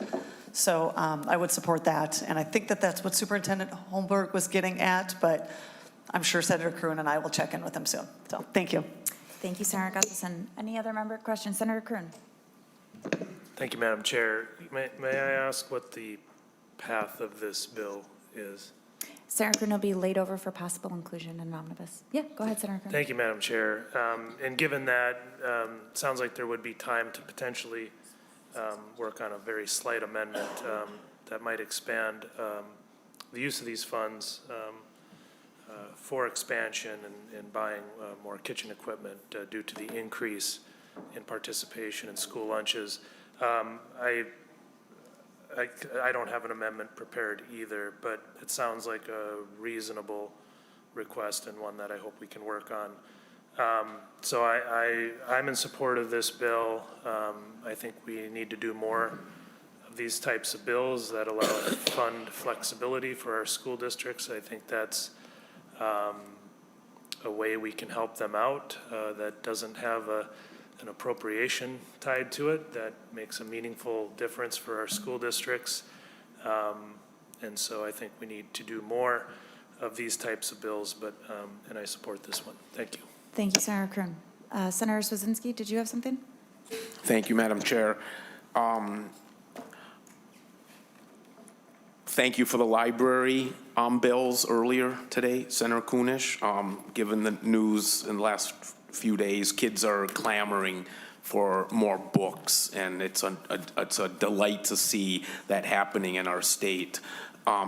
So I would support that. And I think that that's what Superintendent Holmberg was getting at, but I'm sure Senator Kroon and I will check in with him soon. So thank you.
Thank you, Senator Gustafson. Any other member questions? Senator Kroon.
Thank you, Madam Chair. May I ask what the path of this bill is?
Senator Kroon will be laid over for possible inclusion in omnibus. Yeah, go ahead, Senator Kroon.
Thank you, Madam Chair. And given that, sounds like there would be time to potentially work on a very slight amendment that might expand the use of these funds for expansion and buying more kitchen equipment due to the increase in participation in school lunches. I don't have an amendment prepared either, but it sounds like a reasonable request and one that I hope we can work on. So I'm in support of this bill. I think we need to do more of these types of bills that allow fund flexibility for our school districts. I think that's a way we can help them out that doesn't have an appropriation tied to it, that makes a meaningful difference for our school districts. And so I think we need to do more of these types of bills, and I support this one. Thank you.
Thank you, Senator Kroon. Senator Swedzinski, did you have something?
Thank you, Madam Chair. Thank you for the library bills earlier today, Senator Kunesh. Given the news in the last few days, kids are clamoring for more books, and it's a delight to see that happening in our state,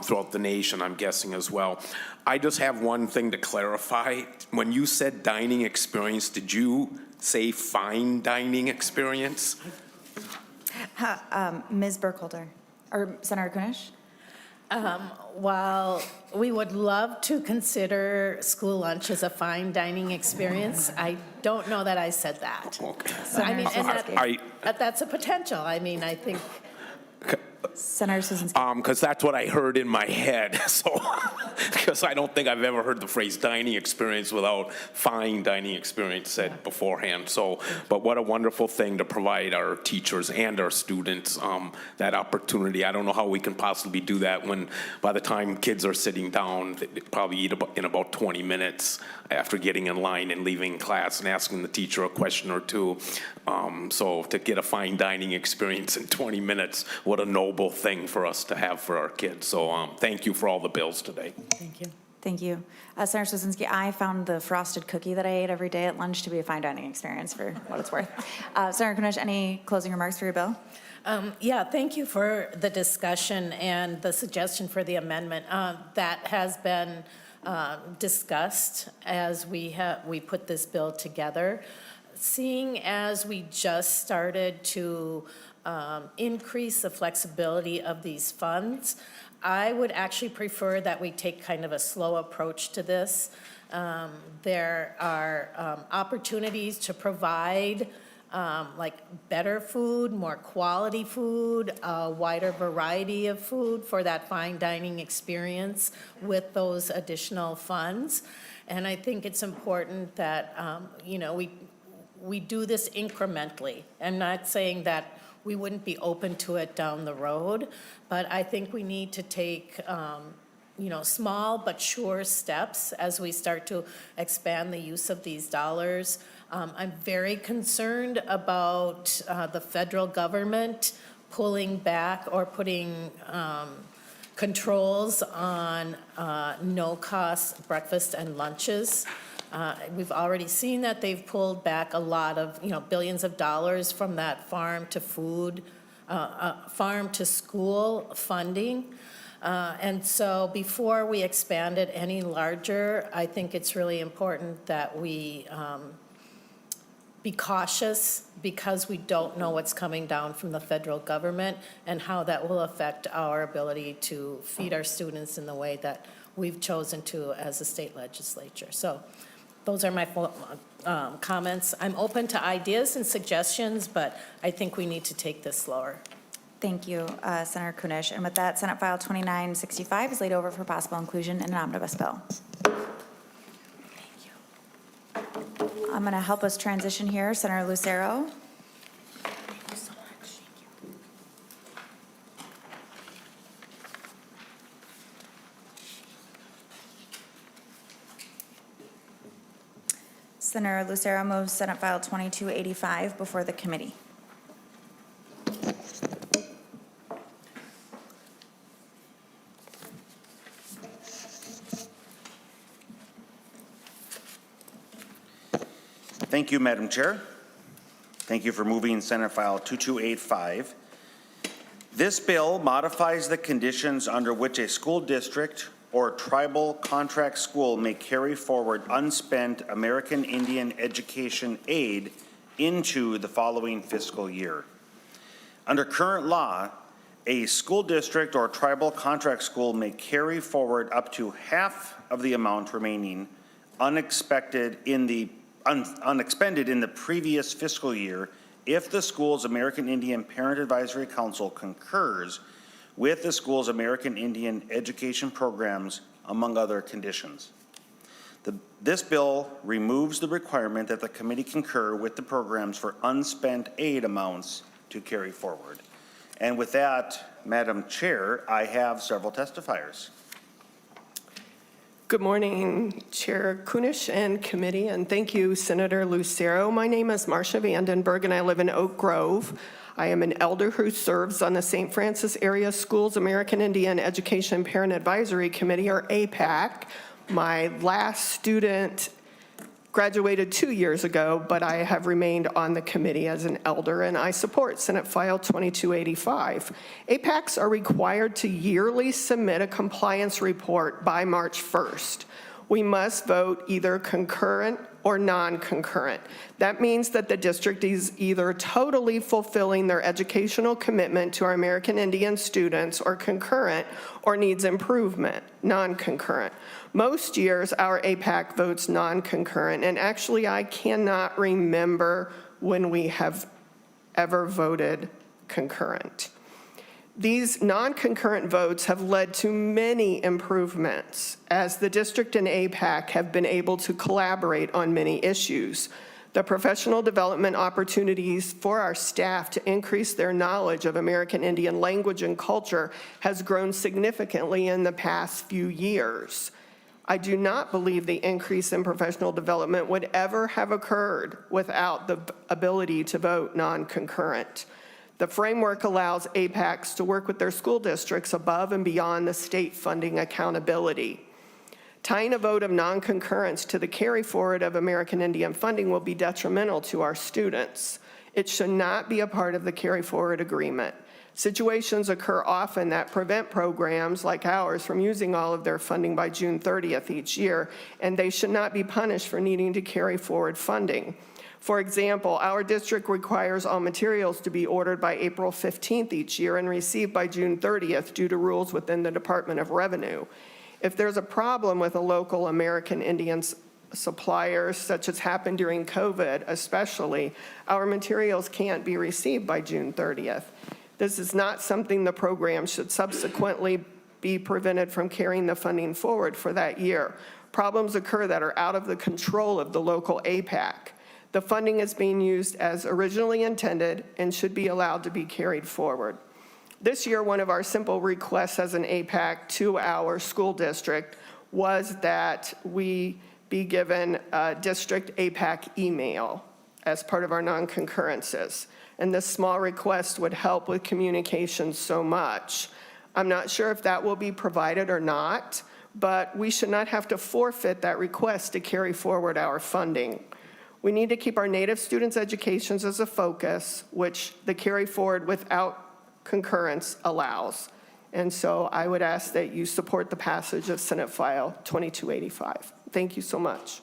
throughout the nation, I'm guessing as well. I just have one thing to clarify. When you said dining experience, did you say fine dining experience?
Ms. Burkholder, or Senator Kunesh?
While we would love to consider school lunch as a fine dining experience, I don't know that I said that.
Okay.
I mean, and that's a potential. I mean, I think.
Senator Swedzinski.
Because that's what I heard in my head. So, because I don't think I've ever heard the phrase dining experience without fine dining experience said beforehand. So, but what a wonderful thing to provide our teachers and our students that opportunity. I don't know how we can possibly do that when by the time kids are sitting down, they probably eat in about 20 minutes after getting in line and leaving class and asking the teacher a question or two. So to get a fine dining experience in 20 minutes, what a noble thing for us to have for our kids. So thank you for all the bills today.
Thank you.
Thank you. Senator Swedzinski, I found the frosted cookie that I ate every day at lunch to be a fine dining experience for what it's worth. Senator Kunesh, any closing remarks for your bill?
Yeah, thank you for the discussion and the suggestion for the amendment. That has been discussed as we put this bill together. Seeing as we just started to increase the flexibility of these funds, I would actually prefer that we take kind of a slow approach to this. There are opportunities to provide like better food, more quality food, a wider variety of food for that fine dining experience with those additional funds. And I think it's important that, we do this incrementally. I'm not saying that we wouldn't be open to it down the road, but I think we need to take, small but sure steps as we start to expand the use of these dollars. I'm very concerned about the federal government pulling back or putting controls on no-cost breakfast and lunches. We've already seen that they've pulled back a lot of, billions of dollars from that farm to school funding. And so before we expand it any larger, I think it's really important that we be cautious because we don't know what's coming down from the federal government and how that will affect our ability to feed our students in the way that we've chosen to as a state legislature. So those are my comments. I'm open to ideas and suggestions, but I think we need to take this slower.
Thank you, Senator Kunesh. And with that, Senate File 2965 is laid over for possible inclusion in an omnibus bill. I'm going to help us transition here, Senator Lucero. Senator Lucero moves Senate File 2285 before the committee.
Thank you, Madam Chair. Thank you for moving Senate File 2285. This bill modifies the conditions under which a school district or tribal contract school may carry forward unspent American Indian education aid into the following fiscal year. Under current law, a school district or tribal contract school may carry forward up to half of the amount remaining unexpended in the previous fiscal year if the school's American Indian Parent Advisory Council concurs with the school's American Indian education programs, among other conditions. This bill removes the requirement that the committee concur with the programs for unspent aid amounts to carry forward. And with that, Madam Chair, I have several testifiers.
Good morning, Chair Kunesh and committee, and thank you, Senator Lucero. My name is Marcia Vandenberg, and I live in Oak Grove. I am an elder who serves on the St. Francis Area Schools American Indian Education Parent Advisory Committee, or APAC. My last student graduated 2 years ago, but I have remained on the committee as an elder, and I support Senate File 2285. APACs are required to yearly submit a compliance report by March 1st. We must vote either concurrent or non-concurrent. That means that the district is either totally fulfilling their educational commitment to our American Indian students, or concurrent, or needs improvement, non-concurrent. Most years, our APAC votes non-concurrent, and actually I cannot remember when we have ever voted concurrent. These non-concurrent votes have led to many improvements as the district and APAC have been able to collaborate on many issues. The professional development opportunities for our staff to increase their knowledge of American Indian language and culture has grown significantly in the past few years. I do not believe the increase in professional development would ever have occurred without the ability to vote non-concurrent. The framework allows APACs to work with their school districts above and beyond the state funding accountability. Tying a vote of non-concurrence to the carry forward of American Indian funding will be detrimental to our students. It should not be a part of the carry forward agreement. Situations occur often that prevent programs like ours from using all of their funding by June 30th each year, and they should not be punished for needing to carry forward funding. For example, our district requires all materials to be ordered by April 15th each year and received by June 30th due to rules within the Department of Revenue. If there's a problem with a local American Indian supplier, such as happened during COVID especially, our materials can't be received by June 30th. This is not something the program should subsequently be prevented from carrying the funding forward for that year. Problems occur that are out of the control of the local APAC. The funding is being used as originally intended and should be allowed to be carried forward. This year, one of our simple requests as an APAC to our school district was that we be given a district APAC email as part of our non-concurrences. And this small request would help with communication so much. I'm not sure if that will be provided or not, but we should not have to forfeit that request to carry forward our funding. We need to keep our Native students' educations as a focus, which the carry forward without concurrence allows. And so I would ask that you support the passage of Senate File 2285. Thank you so much.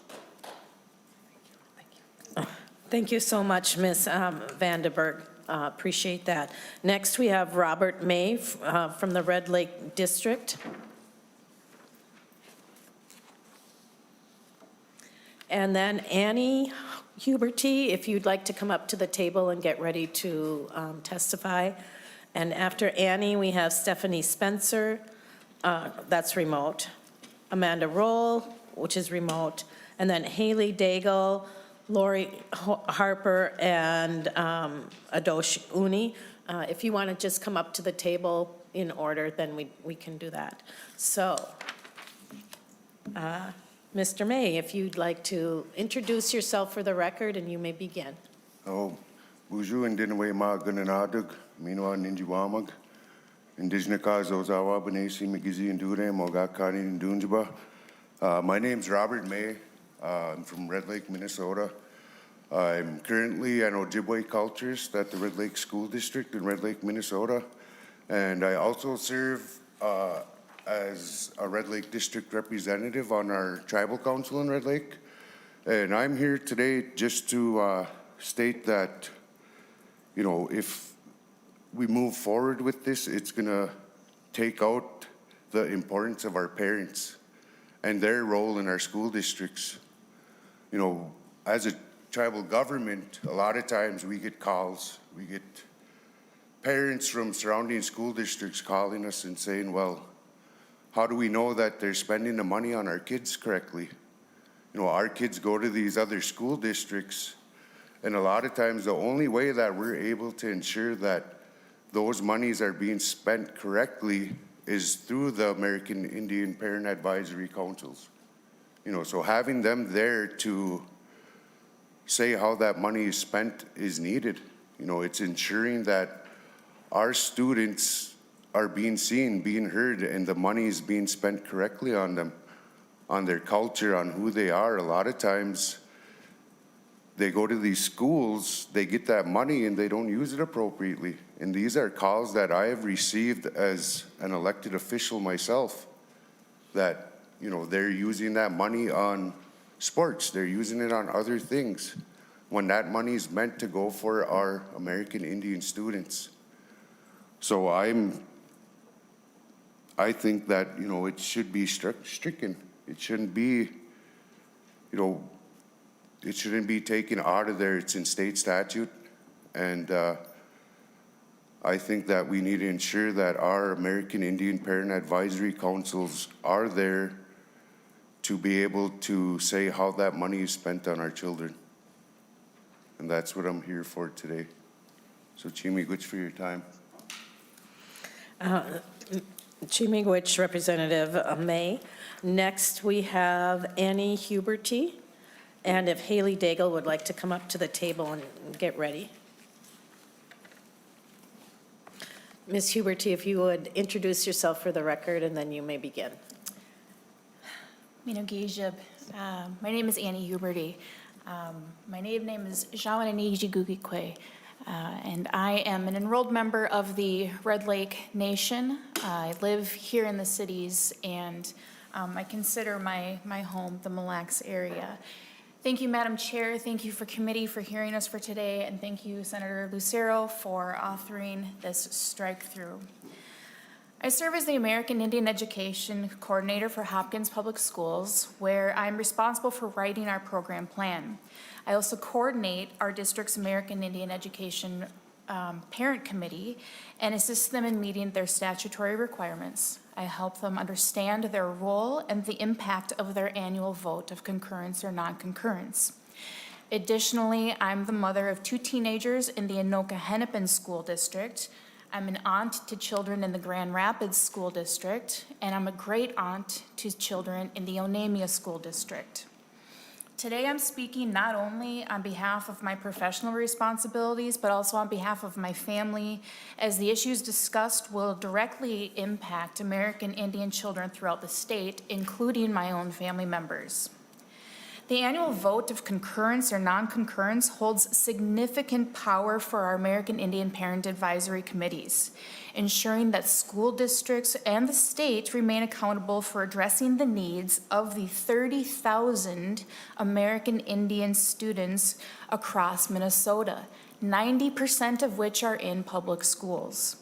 Thank you so much, Ms. Vandenberg. Appreciate that. Next, we have Robert May from the Red Lake District. And then Annie Huberty, if you'd like to come up to the table and get ready to testify. And after Annie, we have Stephanie Spencer, that's remote. Amanda Roll, which is remote. And then Haley Daigle, Lori Harper, and Adosh Uni. If you want to just come up to the table in order, then we can do that. So, Mr. May, if you'd like to introduce yourself for the record, and you may begin.
Oh, Buju and Dinaway Magananadug, Minwa Ninjiwamag, Indigenous Ozawa, Benesi, Magizi, and Dure, Mogakani, and Dunjaba. My name's Robert May. I'm from Red Lake, Minnesota. I'm currently an Ojibwe culturist at the Red Lake School District in Red Lake, Minnesota. And I also serve as a Red Lake District representative on our tribal council in Red Lake. And I'm here today just to state that, you know, if we move forward with this, it's gonna take out the importance of our parents and their role in our school districts. You know, as a tribal government, a lot of times we get calls, we get parents from surrounding school districts calling us and saying, well, how do we know that they're spending the money on our kids correctly? You know, our kids go to these other school districts, and a lot of times the only way that we're able to ensure that those monies are being spent correctly is through the American Indian Parent Advisory Councils. You know, so having them there to say how that money is spent is needed. You know, it's ensuring that our students are being seen, being heard, and the money is being spent correctly on them, on their culture, on who they are. A lot of times they go to these schools, they get that money and they don't use it appropriately. And these are calls that I have received as an elected official myself, that, you know, they're using that money on sports, they're using it on other things, when that money is meant to go for our American Indian students. So I think that, you know, it should be stricken. It shouldn't be, you know, it shouldn't be taken out of there. It's in state statute. And I think that we need to ensure that our American Indian Parent Advisory Councils are there to be able to say how that money is spent on our children. And that's what I'm here for today. So Chimigwich for your time.
Chimigwich Representative May. Next, we have Annie Huberty. And if Haley Daigle would like to come up to the table and get ready. Ms. Huberty, if you would introduce yourself for the record, and then you may begin.
Minogijib. My name is Annie Huberty. My native name is Jawananijigugikwe, and I am an enrolled member of the Red Lake Nation. I live here in the cities, and I consider my home the Mille Lacs area. Thank you, Madam Chair. Thank you for committee for hearing us for today, and thank you, Senator Lucero, for authoring this strike-through. I serve as the American Indian Education Coordinator for Hopkins Public Schools, where I'm responsible for writing our program plan. I also coordinate our district's American Indian Education Parent Committee and assist them in meeting their statutory requirements. I help them understand their role and the impact of their annual vote of concurrence or non-concurrence. Additionally, I'm the mother of 2 teenagers in the Anoka-Hennepin School District. I'm an aunt to children in the Grand Rapids School District, and I'm a great aunt to children in the Onamia School District. Today, I'm speaking not only on behalf of my professional responsibilities, but also on behalf of my family, as the issues discussed will directly impact American Indian children throughout the state, including my own family members. The annual vote of concurrence or non-concurrence holds significant power for our American Indian Parent Advisory Committees, ensuring that school districts and the state remain accountable for addressing the needs of the 30,000 American Indian students across Minnesota, 90% of which are in public schools.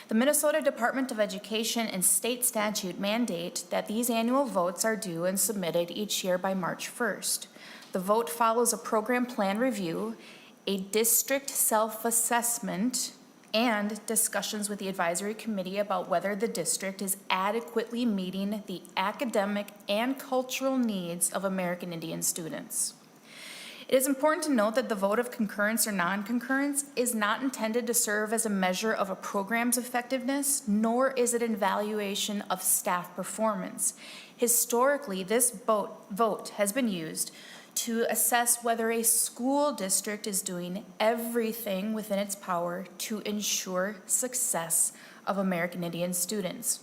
The Minnesota Department of Education and state statute mandate that these annual votes are due and submitted each year by March 1st. The vote follows a program plan review, a district self-assessment, and discussions with the advisory committee about whether the district is adequately meeting the academic and cultural needs of American Indian students. It is important to note that the vote of concurrence or non-concurrence is not intended to serve as a measure of a program's effectiveness, nor is it an evaluation of staff performance. Historically, this vote has been used to assess whether a school district is doing everything within its power to ensure success of American Indian students.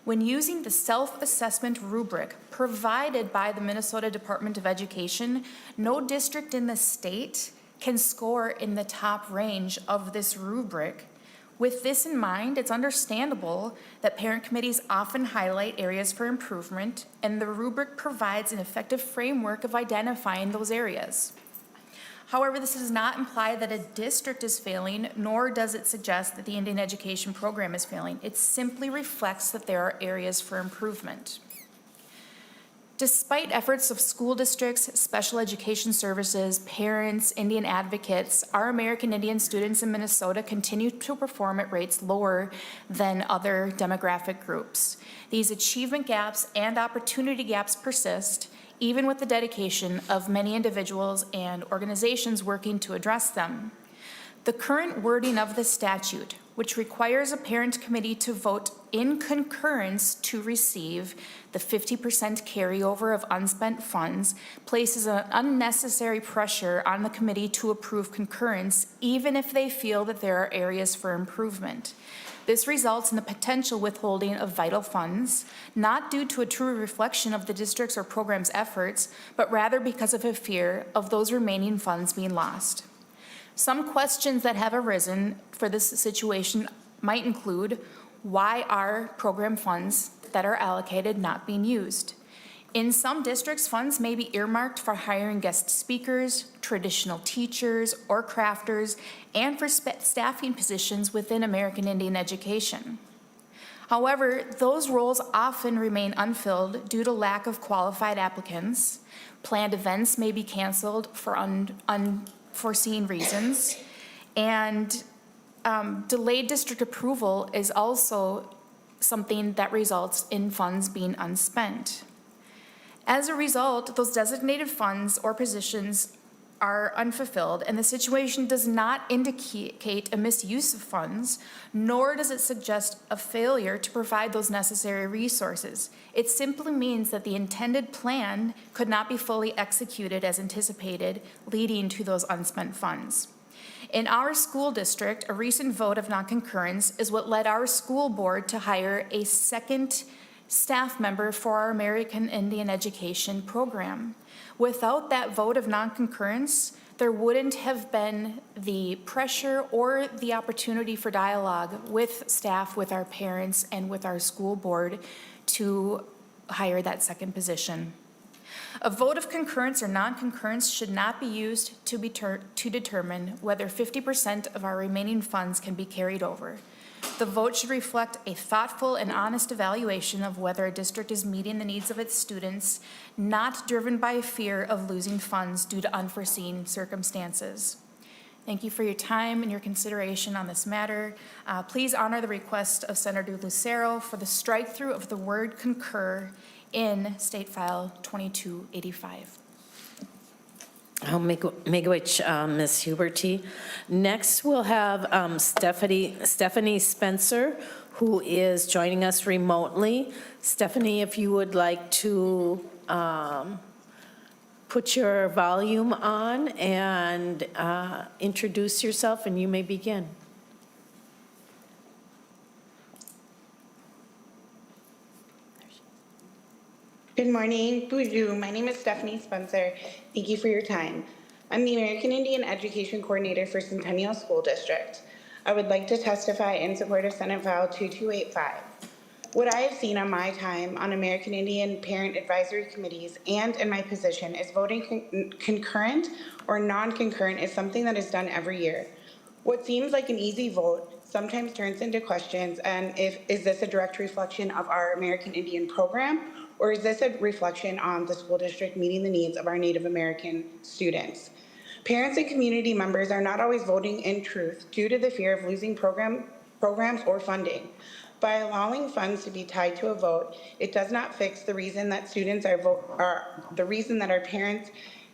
When using the self-assessment rubric provided by the Minnesota Department of Education, no district in the state can score in the top range of this rubric. With this in mind, it's understandable that parent committees often highlight areas for improvement, and the rubric provides an effective framework of identifying those areas. However, this does not imply that a district is failing, nor does it suggest that the Indian education program is failing. It simply reflects that there are areas for improvement. Despite efforts of school districts, special education services, parents, Indian advocates, our American Indian students in Minnesota continue to perform at rates lower than other demographic groups. These achievement gaps and opportunity gaps persist, even with the dedication of many individuals and organizations working to address them. The current wording of the statute, which requires a parent committee to vote in concurrence to receive the 50% carryover of unspent funds, places an unnecessary pressure on the committee to approve concurrence, even if they feel that there are areas for improvement. This results in the potential withholding of vital funds, not due to a true reflection of the district's or program's efforts, but rather because of a fear of those remaining funds being lost. Some questions that have arisen for this situation might include, why are program funds that are allocated not being used? In some districts, funds may be earmarked for hiring guest speakers, traditional teachers, or crafters, and for staffing positions within American Indian education. However, those roles often remain unfilled due to lack of qualified applicants. Planned events may be canceled for unforeseen reasons, and delayed district approval is also something that results in funds being unspent. As a result, those designated funds or positions are unfulfilled, and the situation does not indicate a misuse of funds, nor does it suggest a failure to provide those necessary resources. It simply means that the intended plan could not be fully executed as anticipated, leading to those unspent funds. In our school district, a recent vote of non-concurrence is what led our school board to hire a second staff member for our American Indian education program. Without that vote of non-concurrence, there wouldn't have been the pressure or the opportunity for dialogue with staff, with our parents, and with our school board to hire that second position. A vote of concurrence or non-concurrence should not be used to determine whether 50% of our remaining funds can be carried over. The vote should reflect a thoughtful and honest evaluation of whether a district is meeting the needs of its students, not driven by fear of losing funds due to unforeseen circumstances. Thank you for your time and your consideration on this matter. Please honor the request of Senator Lucero for the strike-through of the word concur in State File 2285.
Miigwech, Ms. Huberty. Next, we'll have Stephanie Spencer, who is joining us remotely. Stephanie, if you would like to put your volume on and introduce yourself, and you may begin.
Good morning, Bonjour. My name is Stephanie Spencer. Thank you for your time. I'm the American Indian Education Coordinator for Centennial School District. I would like to testify in support of Senate File 2285. What I have seen on my time on American Indian parent advisory committees and in my position is voting concurrent or non-concurrent is something that is done every year. What seems like an easy vote sometimes turns into questions, and is this a direct reflection of our American Indian program, or is this a reflection on the school district meeting the needs of our Native American students? Parents and community members are not always voting in truth due to the fear of losing programs or funding. By allowing funds to be tied to a vote, it does not fix the reason that the reason that our parents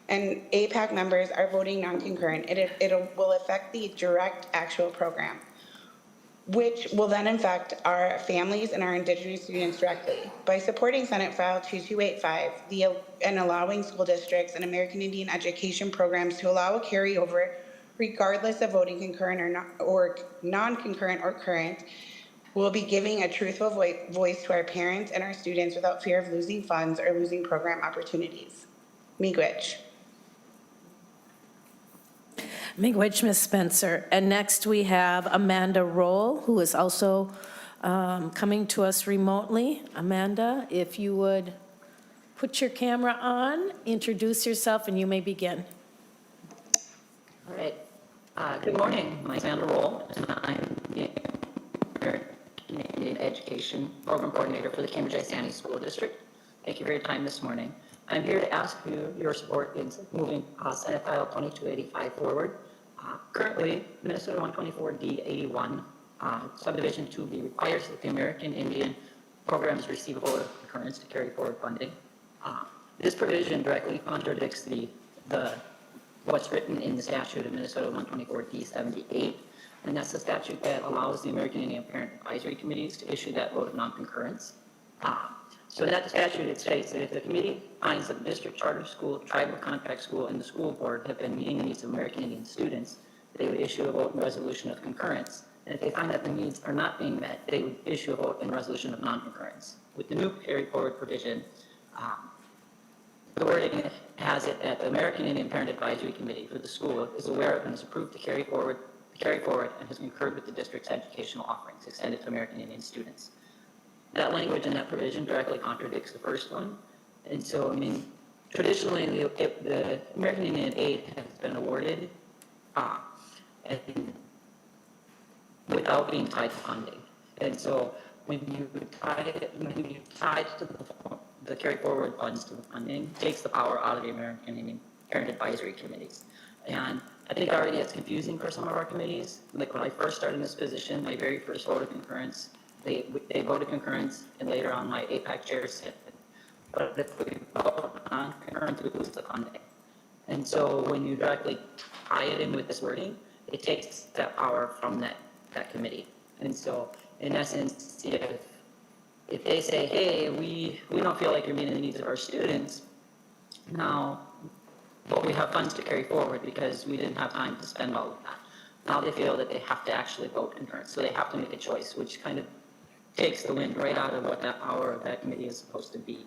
and APAC members are voting non-concurrent. It will affect the direct actual program, which will then affect our families and our Indigenous students directly. By supporting Senate File 2285 and allowing school districts and American Indian education programs to allow a carryover regardless of voting concurrent or non-concurrent or current, we'll be giving a truthful voice to our parents and our students without fear of losing funds or losing program opportunities. Miigwech.
Miigwech, Ms. Spencer. And next we have Amanda Roll, who is also coming to us remotely. Amanda, if you would put your camera on, introduce yourself, and you may begin.
All right. Good morning. My name is Amanda Roll, and I'm the Canadian Education Program Coordinator for the Cambridge-Isani School District. Thank you for your time this morning. I'm here to ask you your support in moving Senate File 2285 forward. Currently, Minnesota 124D81 Subdivision 2B requires that the American Indian programs receive a vote of concurrence to carry forward funding. This provision directly contradicts what's written in the statute of Minnesota 124D78, and that's the statute that allows the American Indian Parent Advisory Committees to issue that vote of non-concurrence. So in that statute, it states that if the committee finds that the district charter school, tribal contract school, and the school board have been meeting the needs of American Indian students, they would issue a vote in resolution of concurrence. And if they find that the needs are not being met, they would issue a vote in resolution of non-concurrence. With the new carry forward provision, the wording has it that the American Indian Parent Advisory Committee for the school is aware of and is approved to carry forward, and has concurred with the district's educational offerings extended to American Indian students. That language and that provision directly contradicts the first one. And so, I mean, traditionally, the American Indian aid has been awarded and without being tied to funding. And so when you tie to the carry forward funds to the funding, it takes the power out of the American Indian Parent Advisory Committees. And I think already it's confusing for some of our committees. Like when I first started in this position, my very first vote of concurrence, they voted concurrence, and later on my APAC chair said, but if we vote on concurrence, we lose the funding. And so when you directly tie it in with this wording, it takes that power from that committee. And so in essence, if they say, hey, we don't feel like you're meeting the needs of our students, now, but we have funds to carry forward because we didn't have time to spend all of that. Now they feel that they have to actually vote concurrence, so they have to make a choice, which kind of takes the wind right out of what that power of that committee is supposed to be.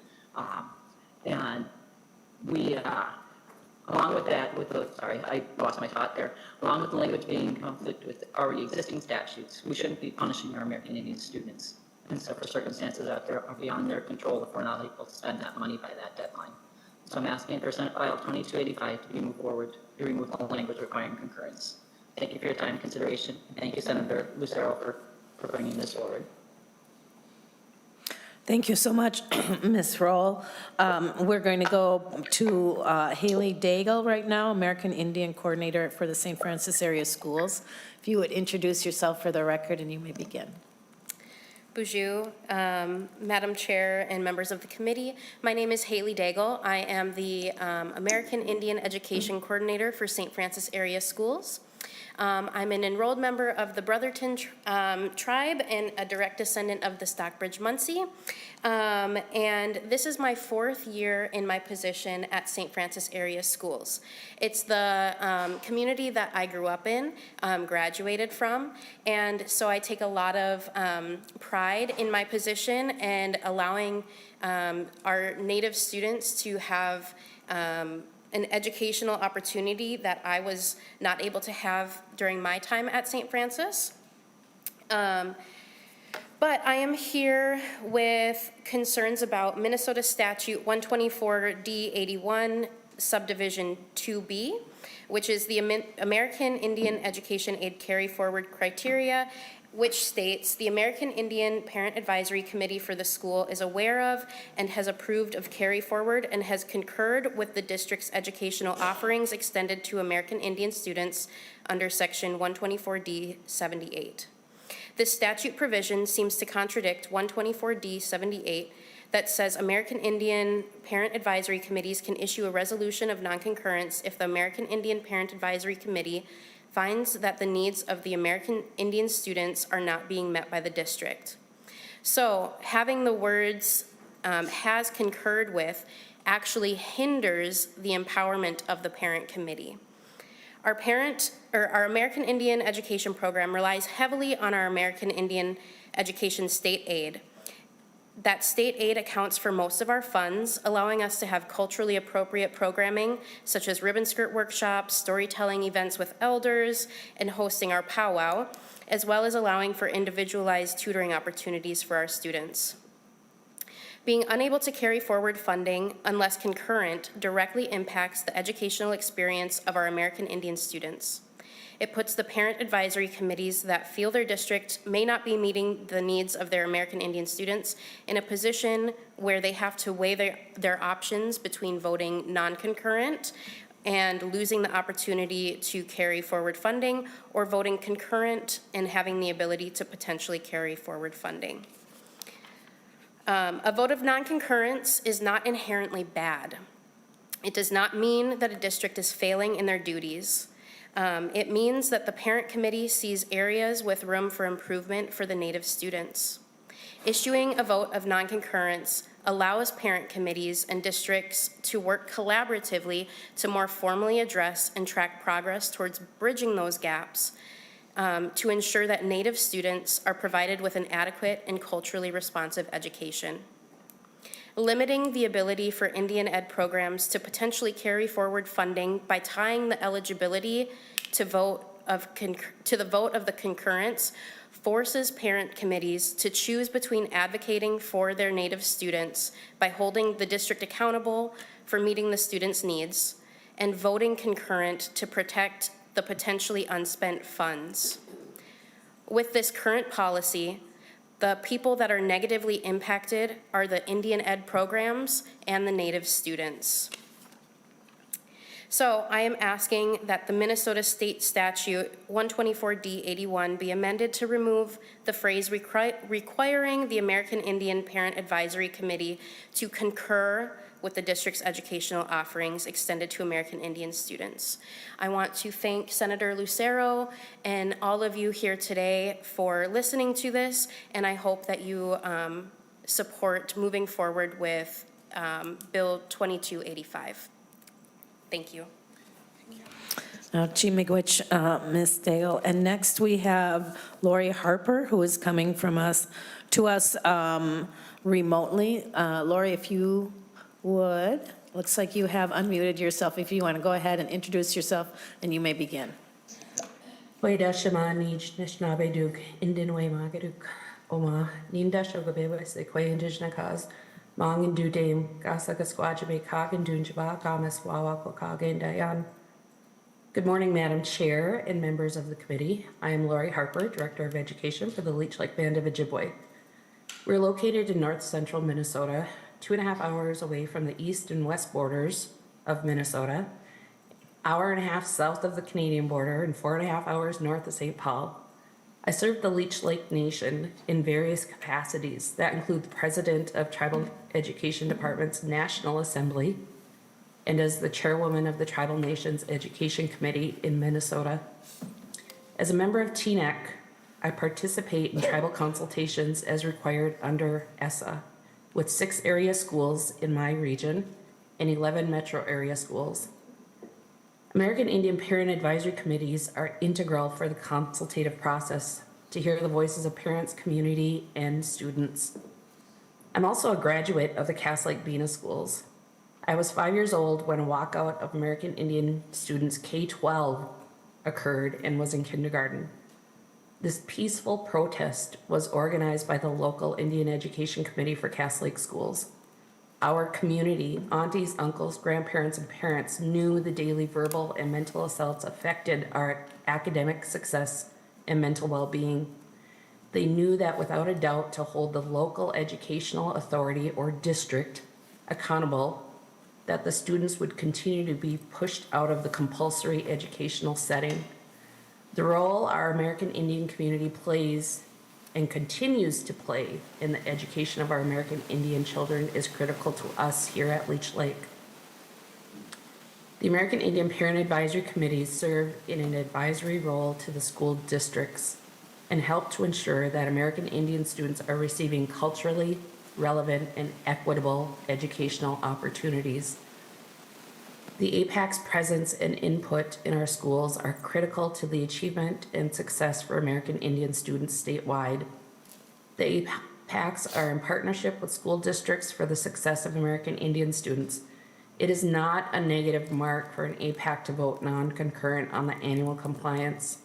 And we, along with that, I lost my thought there. Along with the language being in conflict with already existing statutes, we shouldn't be punishing our American Indian students. And so for circumstances out there are beyond their control if we're not able to spend that money by that deadline. So I'm asking for Senate File 2285 to be moved forward to remove all language requiring concurrence. Thank you for your time and consideration. And thank you, Senator Lucero, for bringing this forward.
Thank you so much, Ms. Roll. We're going to go to Haley Daigle right now, American Indian Coordinator for the St. Francis Area Schools. If you would introduce yourself for the record, and you may begin.
Bonjour, Madam Chair and members of the committee. My name is Haley Daigle. I am the American Indian Education Coordinator for St. Francis Area Schools. I'm an enrolled member of the Brotherton tribe and a direct descendant of the Stockbridge Munsee. And this is my 4th year in my position at St. Francis Area Schools. It's the community that I grew up in, graduated from, and so I take a lot of pride in my position and allowing our Native students to have an educational opportunity that I was not able to have during my time at St. Francis. But I am here with concerns about Minnesota Statute 124D81, Subdivision 2B, which is the American Indian Education Aid Carry Forward criteria which states, "The American Indian Parent Advisory Committee for the school is aware of and has approved of carry forward and has concurred with the district's educational offerings extended to American Indian students under Section 124D-78. This statute provision seems to contradict 124D-78 that says American Indian Parent Advisory Committees can issue a resolution of nonconcurrence if the American Indian Parent Advisory Committee finds that the needs of the American Indian students are not being met by the district." So having the words has concurred with actually hinders the empowerment of the parent committee. Our American Indian education program relies heavily on our American Indian education state aid. That state aid accounts for most of our funds, allowing us to have culturally appropriate programming such as ribbon skirt workshops, storytelling events with elders, and hosting our powwow, as well as allowing for individualized tutoring opportunities for our students. Being unable to carry forward funding unless concurrent directly impacts the educational experience of our American Indian students. It puts the parent advisory committees that feel their district may not be meeting the needs of their American Indian students in a position where they have to weigh their options between voting non-concurrent and losing the opportunity to carry forward funding, or voting concurrent and having the ability to potentially carry forward funding. A vote of non-concurrence is not inherently bad. It does not mean that a district is failing in their duties. It means that the parent committee sees areas with room for improvement for the Native students. Issuing a vote of non-concurrence allows parent committees and districts to work collaboratively to more formally address and track progress towards bridging those gaps, to ensure that Native students are provided with an adequate and culturally responsive education. Limiting the ability for Indian Ed programs to potentially carry forward funding by tying the eligibility to the vote of the concurrence forces parent committees to choose between advocating for their Native students by holding the district accountable for meeting the students' needs and voting concurrent to protect the potentially unspent funds. With this current policy, the people that are negatively impacted are the Indian Ed programs and the Native students. So I am asking that the Minnesota State Statute 124D-81 be amended to remove the phrase requiring the American Indian Parent Advisory Committee to concur with the district's educational offerings extended to American Indian students. I want to thank Senator Lucero and all of you here today for listening to this, and I hope that you support moving forward with Bill 2285. Thank you.
Miigwech, Ms. Daigle. And next we have Lori Harper, who is coming to us remotely. Lori, if you would, looks like you have unmuted yourself. If you want to go ahead and introduce yourself, and you may begin.
Weda Shema Nij Nishnabe Duke, Indian Way Magaduk, Oma, Ninda Shogabe, Sequay Indigenous Cause, Mong and Du Dame, Gasaka Squajabe, Kog and Dunjaba, Gamas, Wawa, Kokage, and Dayan. Good morning, Madam Chair and members of the committee. I am Lori Harper, Director of Education for the Leech Lake Band of Ojibwe. We're located in north central Minnesota, 2.5 hours away from the east and west borders of Minnesota, 1.5 hours south of the Canadian border, and 4.5 hours north of St. Paul. I serve the Leech Lake Nation in various capacities that include the President of Tribal Education Department's National Assembly and as the Chairwoman of the Tribal Nations Education Committee in Minnesota. As a member of TNEC, I participate in tribal consultations as required under ESSA, with 6 area schools in my region and 11 metro area schools. American Indian Parent Advisory Committees are integral for the consultative process to hear the voices of parents, community, and students. I'm also a graduate of the Cass Lake Bena schools. I was 5 years old when a walkout of American Indian students K-12 occurred and was in kindergarten. This peaceful protest was organized by the local Indian Education Committee for Cass Lake schools. Our community, aunties, uncles, grandparents, and parents knew the daily verbal and mental assaults affected our academic success and mental well-being. They knew that without a doubt to hold the local educational authority or district accountable, that the students would continue to be pushed out of the compulsory educational setting. The role our American Indian community plays and continues to play in the education of our American Indian children is critical to us here at Leech Lake. The American Indian Parent Advisory Committees serve in an advisory role to the school districts and help to ensure that American Indian students are receiving culturally relevant and equitable educational opportunities. The APAC's presence and input in our schools are critical to the achievement and success for American Indian students statewide. The APACs are in partnership with school districts for the success of American Indian students. It is not a negative mark for an APAC to vote non-concurrent on the annual compliance.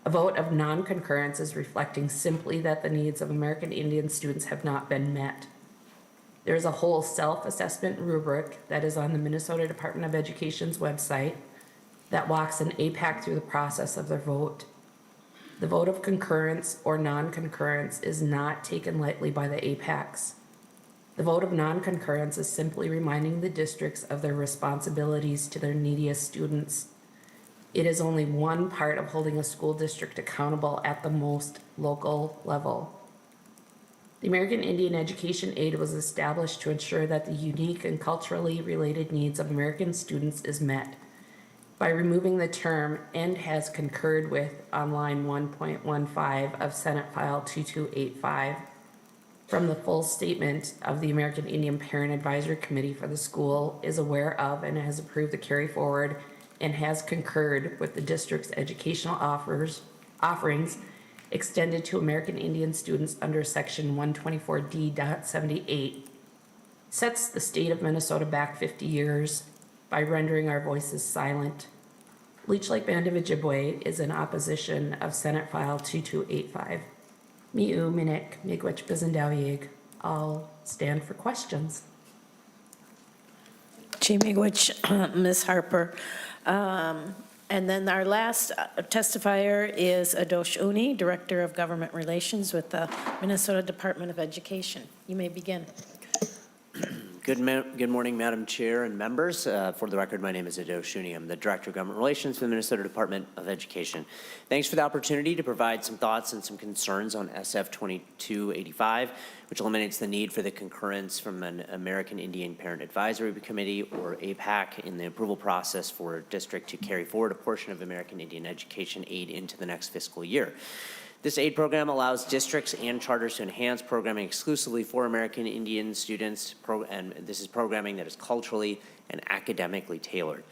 A vote of non-concurrence is reflecting simply that the needs of American Indian students have not been met. There is a whole self-assessment rubric that is on the Minnesota Department of Education's website that walks an APAC through the process of their vote. The vote of concurrence or non-concurrence is not taken lightly by the APACs. The vote of non-concurrence is simply reminding the districts of their responsibilities to their neediest students. It is only one part of holding a school district accountable at the most local level. The American Indian Education Aid was established to ensure that the unique and culturally related needs of American students is met. By removing the term "and has concurred with" on line 1.15 of Senate File 2285 from the full statement of the American Indian Parent Advisory Committee for the school is aware of and has approved the carry forward and has concurred with the district's educational offerings extended to American Indian students under Section 124D.78, sets the state of Minnesota back 50 years by rendering our voices silent. Leech Lake Band of Ojibwe is in opposition of Senate File 2285. Mi'u, Minik, Miigwech, Bizendawiig. I'll stand for questions.
Miigwech, Ms. Harper. And then our last testifier is Adosh Uni, Director of Government Relations with the Minnesota Department of Education. You may begin.
Good morning, Madam Chair and members. For the record, my name is Adosh Uni. I'm the Director of Government Relations for the Minnesota Department of Education. Thanks for the opportunity to provide some thoughts and some concerns on SF 2285, which eliminates the need for the concurrence from an American Indian Parent Advisory Committee, or APAC, in the approval process for a district to carry forward a portion of American Indian education aid into the next fiscal year. This aid program allows districts and charters to enhance programming exclusively for American Indian students, and this is programming that is culturally and academically tailored.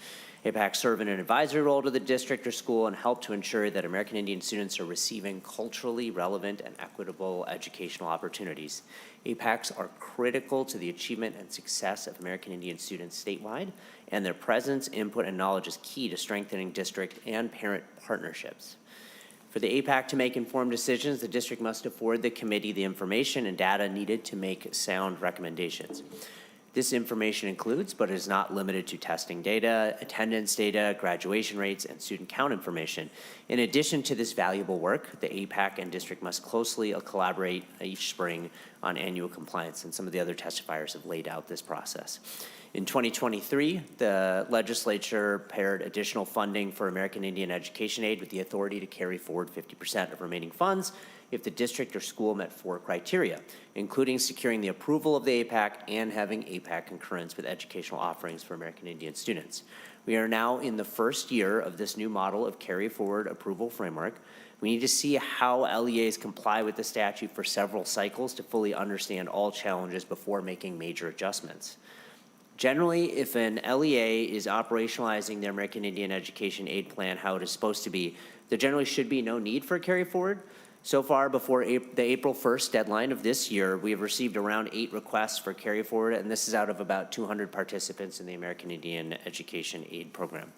APAC serve in an advisory role to the district or school and help to ensure that American Indian students are receiving culturally relevant and equitable educational opportunities. APACs are critical to the achievement and success of American Indian students statewide, and their presence, input, and knowledge is key to strengthening district and parent partnerships. For the APAC to make informed decisions, the district must afford the committee the information and data needed to make sound recommendations. This information includes, but is not limited to, testing data, attendance data, graduation rates, and student count information. In addition to this valuable work, the APAC and district must closely collaborate each spring on annual compliance, and some of the other testifiers have laid out this process. In 2023, the legislature paired additional funding for American Indian Education Aid with the authority to carry forward 50% of remaining funds if the district or school met 4 criteria, including securing the approval of the APAC and having APAC concurrence with educational offerings for American Indian students. We are now in the first year of this new model of carry forward approval framework. We need to see how LEAs comply with the statute for several cycles to fully understand all challenges before making major adjustments. Generally, if an LEA is operationalizing their American Indian Education Aid Plan how it is supposed to be, there generally should be no need for carry forward. So far, before the April 1st deadline of this year, we have received around 8 requests for carry forward, and this is out of about 200 participants in the American Indian Education Aid Program.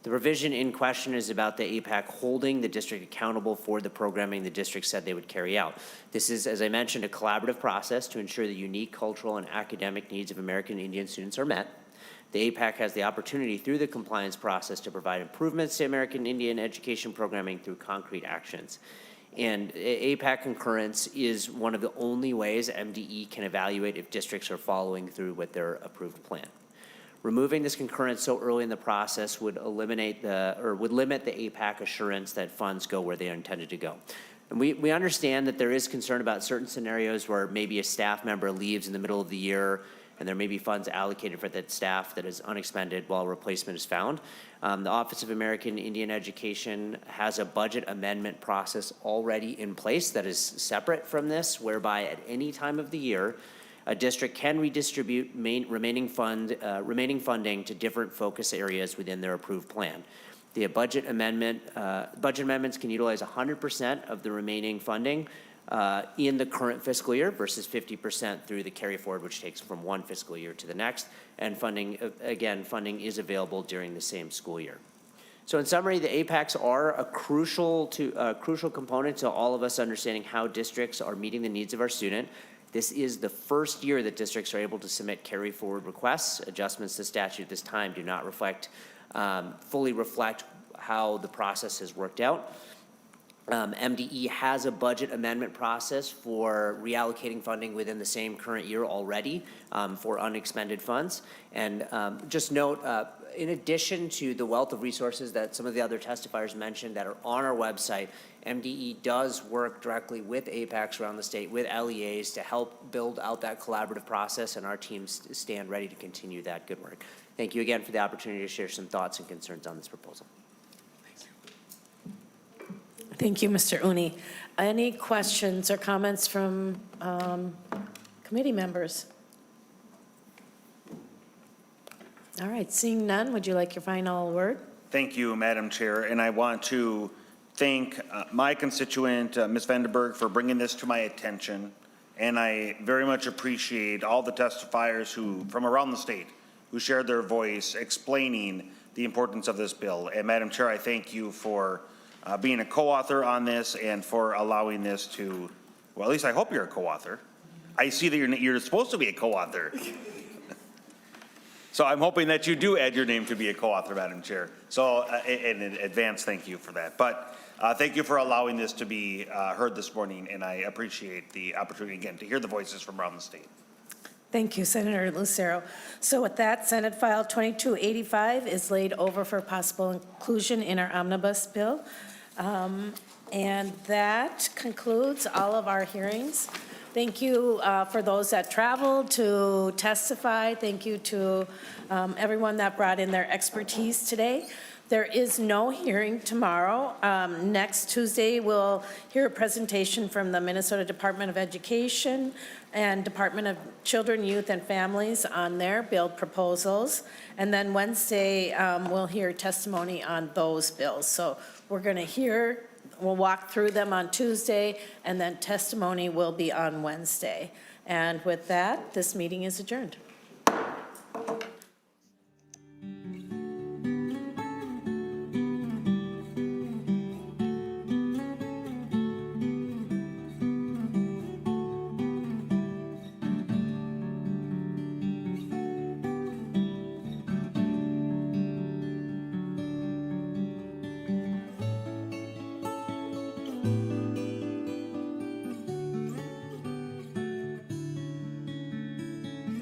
The provision in question is about the APAC holding the district accountable for the programming the district said they would carry out. This is, as I mentioned, a collaborative process to ensure the unique cultural and academic needs of American Indian students are met. The APAC has the opportunity through the compliance process to provide improvements to American Indian education programming through concrete actions. And APAC concurrence is one of the only ways MDE can evaluate if districts are following through with their approved plan. Removing this concurrence so early in the process would limit the APAC assurance that funds go where they are intended to go. And we understand that there is concern about certain scenarios where maybe a staff member leaves in the middle of the year and there may be funds allocated for that staff that is unexpended while a replacement is found. The Office of American Indian Education has a budget amendment process already in place that is separate from this, whereby at any time of the year, a district can redistribute remaining funding to different focus areas within their approved plan. The budget amendments can utilize 100% of the remaining funding in the current fiscal year versus 50% through the carry forward, which takes from one fiscal year to the next. And funding is available during the same school year. So in summary, the APACs are a crucial component to all of us understanding how districts are meeting the needs of our student. This is the first year that districts are able to submit carry forward requests. Adjustments to statute this time do not fully reflect how the process has worked out. MDE has a budget amendment process for reallocating funding within the same current year already for unexpended funds. And just note, in addition to the wealth of resources that some of the other testifiers mentioned that are on our website, MDE does work directly with APACs around the state, with LEAs, to help build out that collaborative process, and our teams stand ready to continue that good work. Thank you again for the opportunity to share some thoughts and concerns on this proposal.
Thank you, Mr. Uni. Any questions or comments from committee members? All right, seeing none, would you like your final word?
Thank you, Madam Chair, and I want to thank my constituent, Ms. Vandenberg, for bringing this to my attention, and I very much appreciate all the testifiers from around the state who shared their voice explaining the importance of this bill. And Madam Chair, I thank you for being a co-author on this and for allowing this to, well, at least I hope you're a co-author. I see that you're supposed to be a co-author. So I'm hoping that you do add your name to be a co-author, Madam Chair. So in advance, thank you for that. But thank you for allowing this to be heard this morning, and I appreciate the opportunity again to hear the voices from around the state.
Thank you, Senator Lucero. So with that, Senate File 2285 is laid over for possible inclusion in our omnibus bill. And that concludes all of our hearings. Thank you for those that traveled to testify. Thank you to everyone that brought in their expertise today. There is no hearing tomorrow. Next Tuesday, we'll hear a presentation from the Minnesota Department of Education and Department of Children, Youth, and Families on their bill proposals. And then Wednesday, we'll hear testimony on those bills. So we'll walk through them on Tuesday, and then testimony will be on Wednesday. And with that, this meeting is adjourned.